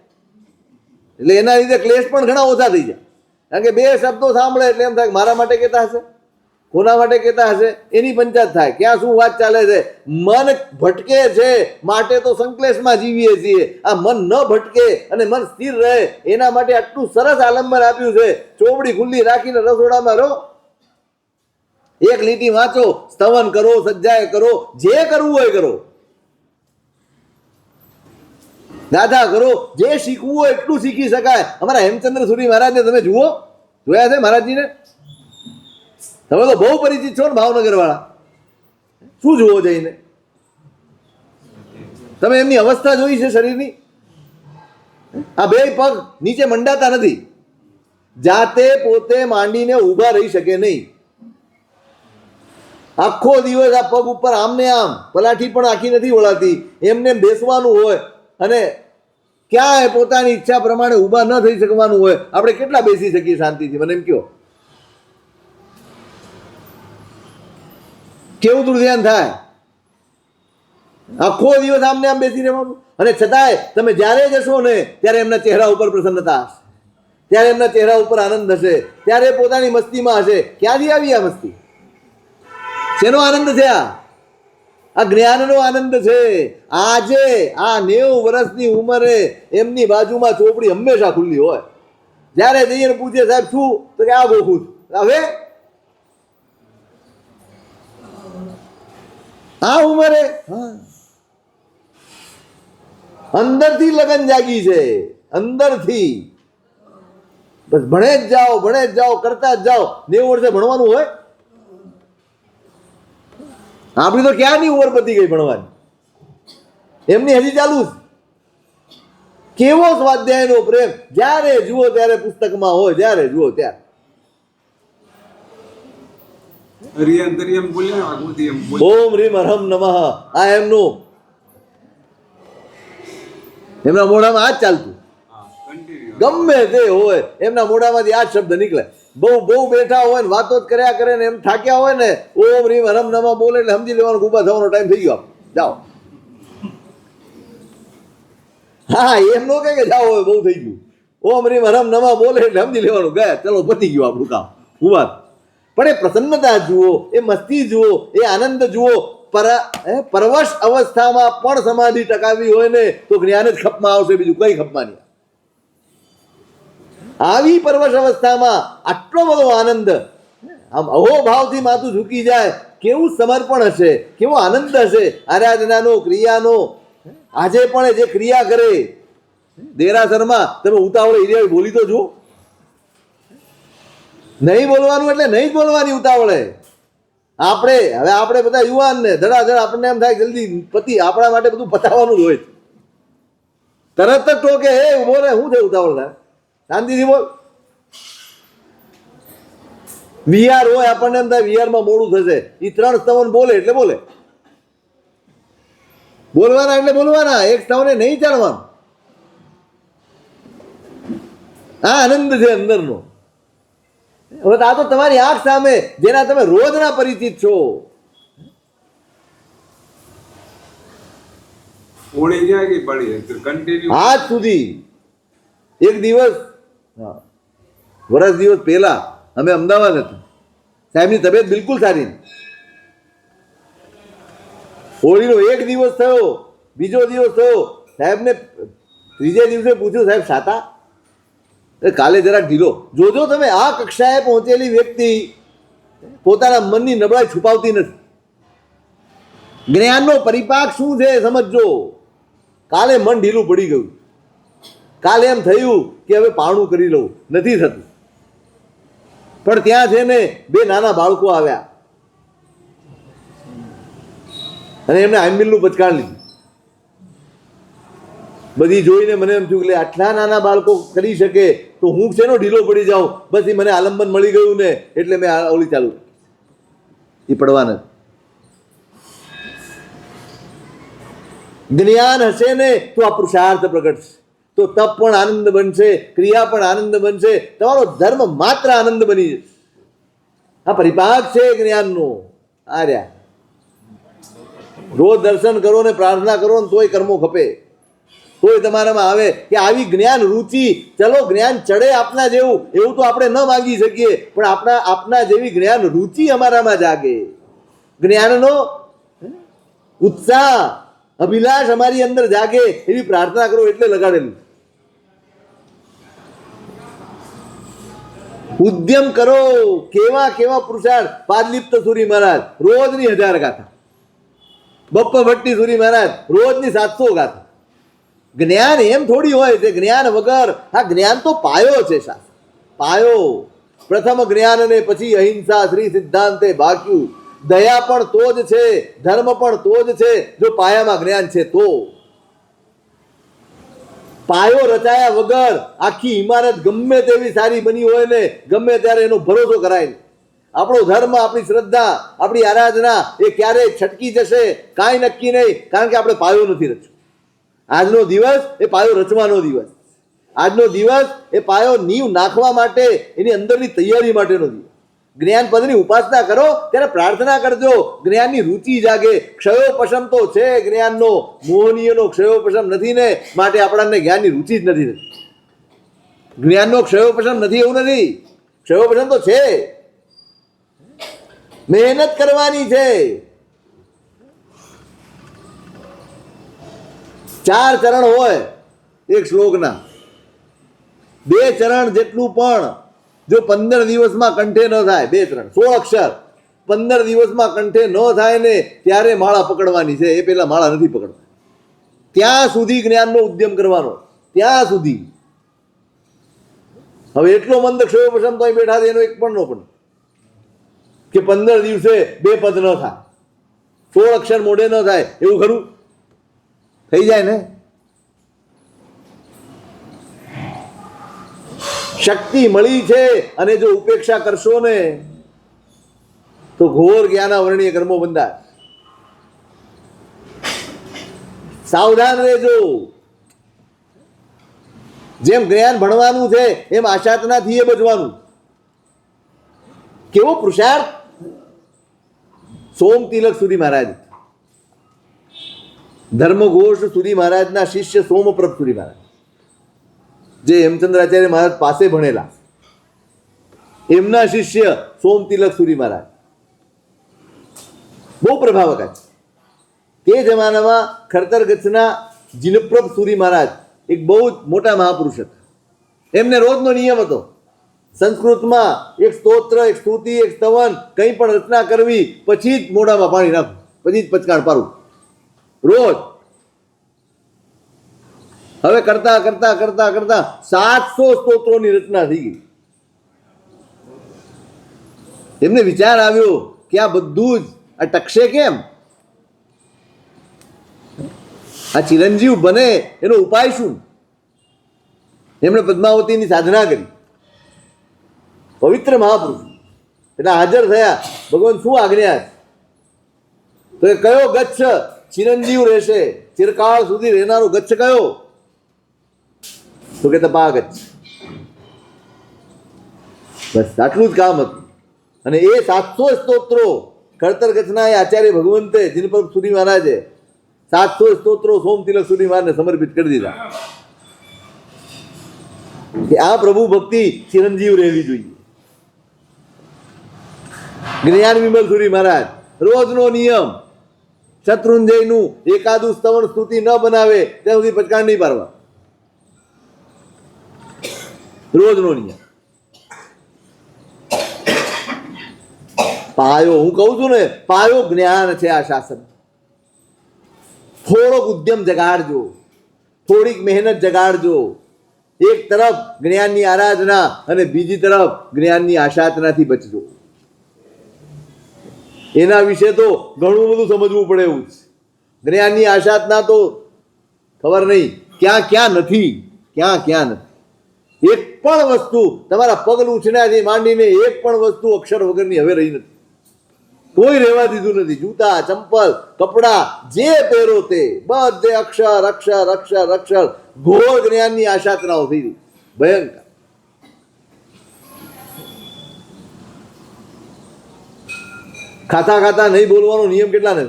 એટલે એના લીધે ક્લેશ પણ ઘણા ઓછા થઈ જાય. કારણ કે બે શબ્દો સાંભળે એટલે એમ થાય મારા માટે કહેતા હશે, કોના માટે કહેતા હશે, એની પંચાયત થાય. ક્યાં શું વાત ચાલે છે? મન ભટકે છે માટે તો સંકલેશમાં જીવીએ છીએ. આ મન ન ભટકે અને મન સ્થિર રહે એના માટે આટલું સરસ આલંબન આપ્યું છે. ચોપડી ખુલ્લી રાખીને રસોડામાં રહો, એક લીટી વાંચો, સ્તવન કરો, સજ્જાય કરો, જે કરવું હોય કરો, ગાથા કરો, જે શીખવું હોય એટલું શીખી શકાય. અમારા હેમચંદ્ર સુરી મહારાજને તમે જોયા છે મહારાજજીને? તમે તો બહુ પરિચિત છો ને ભાવનગર વાળા. શું જુઓ જઈને? તમે એમની અવસ્થા જોઈ છે શરીરની? આ બે પગ નીચે મંડાતા નથી, જાતે પોતે માંડીને ઊભા રહી શકે નહીં. આખો દિવસ આ પગ ઉપર આમને આમ, પલાઠી પણ આખી નથી વળાતી, એમને બેસવાનું હોય અને ક્યાંય પોતાની ઈચ્છા પ્રમાણે ઊભા ન થઈ શકવાનું હોય. આપણે કેટલા બેસી શકીએ શાંતિથી? મને એમ કહો, કેવું દુર્ધ્યાન થાય? આખો દિવસ આમને આમ બેસી રહેવાનું. અને છતાંય તમે જ્યારે જશો ને ત્યારે એમના ચહેરા ઉપર પ્રસન્નતા હશે, ત્યારે એમના ચહેરા ઉપર આનંદ હશે, ત્યારે પોતાની મસ્તીમાં હશે. ક્યાંથી આવી આ મસ્તી? શેનો આનંદ છે? આ જ્ઞાનનો આનંદ છે. આજે આ 90 વર્ષની ઉંમરે એમની બાજુમાં ચોપડી હંમેશા ખુલ્લી હોય. જ્યારે જઈને પૂછે સાહેબ શું, તો કે આ ગોખું છું. હવે આ ઉંમરે અંદરથી લગન જાગી છે, અંદરથી. બસ ભણે જ જાઓ, કરતા જ જાઓ. 90 વર્ષે ભણવાનું હોય? આપણી તો ક્યાંની ઉંમર પતી ગઈ ભણવાની, એમની હજી ચાલુ જ. કેવો સ્વાધ્યાયનો પ્રેમ! જ્યારે જુઓ ત્યારે પુસ્તકમાં હોય, જ્યારે જુઓ ત્યારે. ઓમ રીમ હરમ નમઃ. આ એમનું, એમના મોઢામાં આ જ ચાલતું. ગમે તે હોય એમના મોઢામાંથી આ જ શબ્દ નીકળે. બહુ બેઠા હોય ને વાતો જ કર્યા કરે ને એમ થાક્યા હોય ને, ઓમ રીમ હરમ નમઃ બોલે એટલે સમજી લેવાનું ઊભા થવાનો ટાઈમ થઈ ગયો, જાઓ. હા, એમ નો કે જાઓ હવે બહુ થઈ ગયું. ઓમ રીમ હરમ નમઃ બોલે એટલે સમજી લેવાનું ગયા, ચલો પતી ગયું આપણું કામ, ઊભા. પણ એ પ્રસન્નતા જુઓ, એ મસ્તી જુઓ, એ આનંદ જુઓ. પરવશ અવસ્થામાં પણ સમાધિ ટકાવી હોય ને તો જ્ઞાન જ ખપમાં આવશે, બીજું કઈ ખપમાં નહીં. આવી પરવશ અવસ્થામાં આટલો બધો આનંદ, આમ અહોભાવથી માથું ઝૂકી જાય, કેવું સમર્પણ હશે, કેવો આનંદ હશે આરાધનાનો, ક્રિયાનો. આજે પણ જે ક્રિયા કરે દેરાસરમાં, તમે ઉતાવળે હિરિયા બોલી તો જુઓ. નહીં બોલવાનું એટલે નહીં જ બોલવાની ઉતાવળે. આપણે બધા યુવાન ને ધડાધડ આપણને એમ થાય જલ્દી પતિ, આપણા માટે બધું પતાવવાનું જ હોય. તરત જ ટોકે, હે ઉભો રે, શું છે ઉતાવળ થાય, શાંતિથી બોલ. વિહાર હોય, આપણને એમ થાય વિહારમાં મોડું થશે, એ 3 સ્તવન બોલે એટલે બોલે. બોલવાના એટલે બોલવાના, એક સ્તવને નહીં ચાલવાનું. આ આનંદ છે અંદરનો. હવે આ તો તમારી આંખ સામે, જેના તમે રોજના પરિચિત છો. આજ સુધી એક દિવસ, વર્ષ પહેલા અમે અમદાવાદ હતા, સાહેબની તબિયત બિલકુલ સારી નહીં. હોળીનો એક દિવસ થયો, બીજો દિવસ થયો, સાહેબને ત્રીજે દિવસે પૂછ્યું, સાહેબ સાતા? કાલે જરાક ઢીલો. જોજો તમે, આ કક્ષાએ પહોંચેલી વ્યક્તિ પોતાના મનની નબળાઈ છુપાવતી નથી. જ્ઞાનનો પરિપાક શું છે સમજો. કાલે મન ઢીલું પડી ગયું, કાલે એમ થયું કે હવે પારણું કરી લઉં, નથી થતું. પણ ત્યાં છે ને 2 નાના બાળકો આવ્યા અને એમને આંબિલનું પચકાણ લીધું. બધી જોઈને મને એમ થયું કે આટલા નાના બાળકો કરી શકે તો હું શેનો ઢીલો પડી જાઉં. બસ એ મને આલંબન મળી ગયું ને એટલે મેં ઓલી ચાલુ, એ પડવાના. જ્ઞાન હશે ને તો આ પુરુષાર્થ પ્રગટ છે, તો તપ પણ આનંદ બનશે, ક્રિયા પણ આનંદ બનશે, તમારો ધર્મ માત્ર આનંદ બની જશે. આ પરિપાક છે જ્ઞાનનો. આ રહ્યા, રોજ દર્શન કરો ને પ્રાર્થના કરો ને તોય કર્મો ખપે, તોય તમારામાં આવે કે આવી જ્ઞાન રુચિ. ચલો જ્ઞાન ચડે આપના જેવું, એવું તો આપણે ન માંગી શકીએ, પણ આપના જેવી જ્ઞાન રુચિ અમારામાં જાગે, જ્ઞાનનો ઉત્સાહ અભિલાષ અમારી અંદર જાગે એવી પ્રાર્થના કરો એટલે લગાડેલું. ઉદ્યમ કરો. કેવા કેવા પુરુષાર્થ. પાદલિપ્ત સુરી મહારાજ રોજની 1000 ગાથા, બપ્પા ભટ્ટી સુરી મહારાજ રોજની 700 ગાથા. જ્ઞાન એમ થોડી હોય છે, જ્ઞાન વગર. આ જ્ઞાન તો પાયો છે શાસ્ત્ર, પાયો. પ્રથમ જ્ઞાન ને પછી અહિંસા શ્રી સિદ્ધાંતે ભાગ્યું. દયા પણ તો જ છે, ધર્મ પણ તો જ છે જો પાયામાં જ્ઞાન છે તો. પાયો રચાયા વગર આખી ઇમારત ગમે તેવી સારી બની હોય ને ગમે ત્યારે એનો ભરોસો કરાય નહીં. આપણો ધર્મ, આપણી શ્રદ્ધા, આપણી આરાધના એ ક્યારેય છટકી જશે કાંઈ નક્કી નહીં, કારણ કે આપણે પાયો નથી રચ્યો. આજનો દિવસ એ પાયો રચવાનો દિવસ. આજનો દિવસ એ પાયો નીવ નાખવા માટે, એની અંદરની તૈયારી માટેનો દિવસ. જ્ઞાન પદની ઉપાસના કરો ત્યારે પ્રાર્થના કરજો, જ્ઞાનની રુચિ જાગે. ક્ષયોપશમ તો છે જ્ઞાનનો, મોહનીયનો ક્ષયોપશમ નથી ને માટે આપણાને જ્ઞાનની રુચિ જ નથી. જ્ઞાનનો ક્ષયોપશમ નથી એવું નથી, ક્ષયોપશમ તો છે. મહેનત કરવાની છે. 4 ચરણ હોય એક શ્લોકના, 2 ચરણ જેટલું પણ જો 15 દિવસમાં કંઠે ન થાય, 2 ચરણ 16 અક્ષર 15 દિવસમાં કંઠે ન થાય ને ત્યારે માળા પકડવાની છે. એ પેલા માળા નથી પકડવા. ત્યાં સુધી જ્ઞાનનો ઉદ્યમ કરવાનો, ત્યાં સુધી. હવે એટલો મંદ ક્ષયોપશમ તો અહીં બેઠા એનો એક પણ નો પણ કે 15 દિવસે 2 પદ ન થાય, 16 અક્ષર મોઢે ન થાય, એવું ખરું થઈ જાય ને? શક્તિ મળી છે અને જો ઉપેક્ષા કરશો ને તો ઘોર જ્ઞાનાવરણીય કર્મો બંધાય. સાવધાન રહેજો. જેમ જ્ઞાન ભણવાનું છે એમ આશાતનાથી એ બચવાનું. કેવો પુરુષાર્થ. સોમ તિલક સુરી મહારાજ, ધર્મઘોષ સુરી મહારાજના શિષ્ય સોમપ્રભ સુરી મહારાજ, જે હેમચંદ્રાચાર્ય મહારાજ પાસે ભણેલા, એમના શિષ્ય સોમ તિલક સુરી મહારાજ બહુ પ્રભાવક છે. તે જમાનામાં ખરતર ગચ્છના જીનપ્રભ સુરી મહારાજ એક બહુ જ મોટા મહાપુરુષ હતા. એમને રોજનો નિયમ હતો, સંસ્કૃતમાં એક સ્તોત્ર, એક સ્તુતિ, એક સ્તવન કંઈ પણ રચના કરવી પછી જ મોઢામાં પાણી નાખવું, પછી જ પચકાણ પાડવું રોજ. હવે કરતા કરતા કરતા કરતા 700 સ્તોત્રોની રચના થઈ ગઈ. એમને વિચાર આવ્યો કે આ બધું જ આ ટકશે કેમ, આ ચિરંજીવ બને એનો ઉપાય શું? એમણે પદ્માવતીની સાધના કરી. પવિત્ર મહાપુરુષ એટલે હાજર થયા. ભગવાન શું આજ્ઞા? તો એ કયો ગચ્છ ચિરંજીવ રહેશે, ચિરકાળ સુધી રહેનારો ગચ્છ કયો? તો કે તપા ગચ્છ. બસ આટલું જ કામ હતું. અને એ 700 સ્તોત્રો ખડતર ગચ્છના એ આચાર્ય ભગવંતે જીનપ્રભ સુરી મહારાજે 700 સ્તોત્રો સોમ તિલક સુરી મહારાજને સમર્પિત કરી દીધા કે આ પ્રભુ ભક્તિ ચિરંજીવ રહેવી જોઈએ. જ્ઞાન વિમલ સુરી મહારાજ રોજનો નિયમ, શત્રુંજયનું એકાદું સ્તવન સ્તુતિ ન બનાવે ત્યાં સુધી પચકાણ નહીં પાડવા, રોજનો નિયમ. પાયો, હું કહું છું ને, પાયો જ્ઞાન છે આ શાસન. થોડોક ઉદ્યમ જગાડજો, થોડીક મહેનત જગાડજો. એક તરફ જ્ઞાનની આરાધના અને બીજી તરફ જ્ઞાનની આશાતનાથી બચજો. એના વિશે તો ઘણું બધું સમજવું પડે એવું છે. જ્ઞાનની આશાતના તો ખબર નહીં ક્યાં ક્યાં નથી, ક્યાં ક્યાં નથી. એક પણ વસ્તુ તમારા પગ લૂછનાથી માંડીને એક પણ વસ્તુ અક્ષર વગરની હવે રહી નથી. કોઈ રહેવા દીધું નથી. જૂતા, ચંપલ, કપડા જે પહેરો તે બધે અક્ષર અક્ષર અક્ષર અક્ષર. ઘોર જ્ઞાનની આશાતનાઓ થઈ ગઈ, ભયંકર. ખાતા ખાતા નહીં બોલવાનો નિયમ કેટલા ને,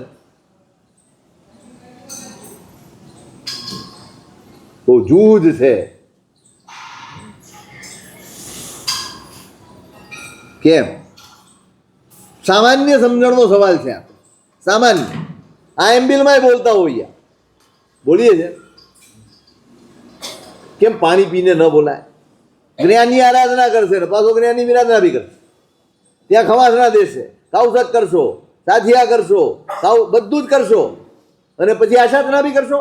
બહુ જૂજ છે. કેમ? સામાન્ય સમજણનો સવાલ છે આ. સામાન્ય આ એમ્બિલમાં બોલતા હોઈએ, બોલીએ છે. કેમ પાણી પીને ન બોલાય? જ્ઞાનની આરાધના કરશે ને પાછો જ્ઞાનની વિરાધના બી કરશે. ત્યાં ખવાસના દેશે, કાવસત કરશો, સાધિયા કરશો, બધું જ કરશો, અને પછી આશાતના બી કરશો.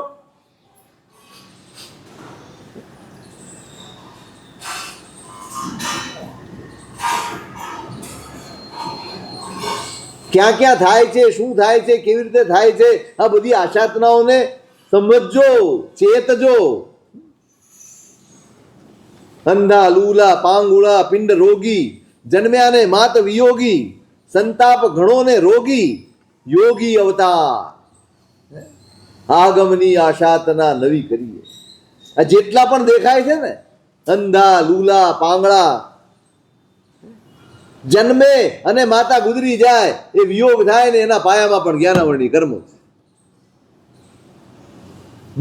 ક્યાં ક્યાં થાય છે, શું થાય છે, કેવી રીતે થાય છે, આ બધી આશાતનાઓને સમજજો, ચેતજો. અંધા, લૂલા, પાંગુળા, પિંડ રોગી, જન્મ્યા ને માત વિયોગી, સંતાપ ઘણો ને રોગી, યોગી અવતાર આગમની આશાતના નવી કરીએ. આ જેટલા પણ દેખાય છે ને, અંધા, લૂલા, પાંગળા, જન્મે અને માતા ગુજરી જાય, એ વિયોગ થાય ને એના પાયામાં પણ જ્ઞાનાવરણી કર્મો છે.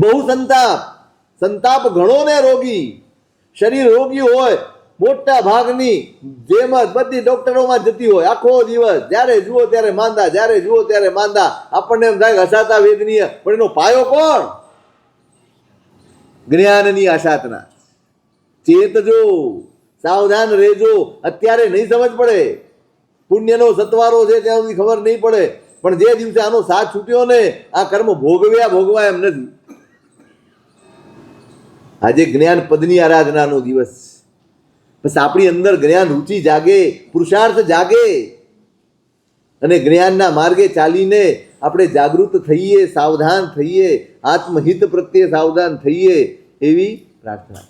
બહુ સંતાપ, સંતાપ ઘણો ને રોગી. શરીર રોગી હોય મોટા ભાગની, જેમ જ બધી ડોક્ટરોમાં જતી હોય, આખો દિવસ જ્યારે જુઓ ત્યારે માંદા, જ્યારે જુઓ ત્યારે માંદા. આપણને એમ થાય હસાતા વેદનીય, પણ એનો પાયો કોણ? જ્ઞાનની આશાતના. ચેતજો, સાવધાન રહેજો. અત્યારે નહીં સમજ પડે, પુણ્યનો સત્વારો છે ત્યાં સુધી ખબર નહીં પડે, પણ જે દિવસે આનો સાથ છૂટ્યો ને, આ કર્મ ભોગવા એમ નથી. આજે જ્ઞાન પદની આરાધનાનો દિવસ. બસ આપણી અંદર જ્ઞાન રુચિ જાગે, પુરુષાર્થ જાગે, અને જ્ઞાનના માર્ગે ચાલીને આપણે જાગૃત થઈએ, સાવધાન થઈએ, આત્મહિત પ્રત્યે સાવધાન થઈએ, એવી પ્રાર્થના.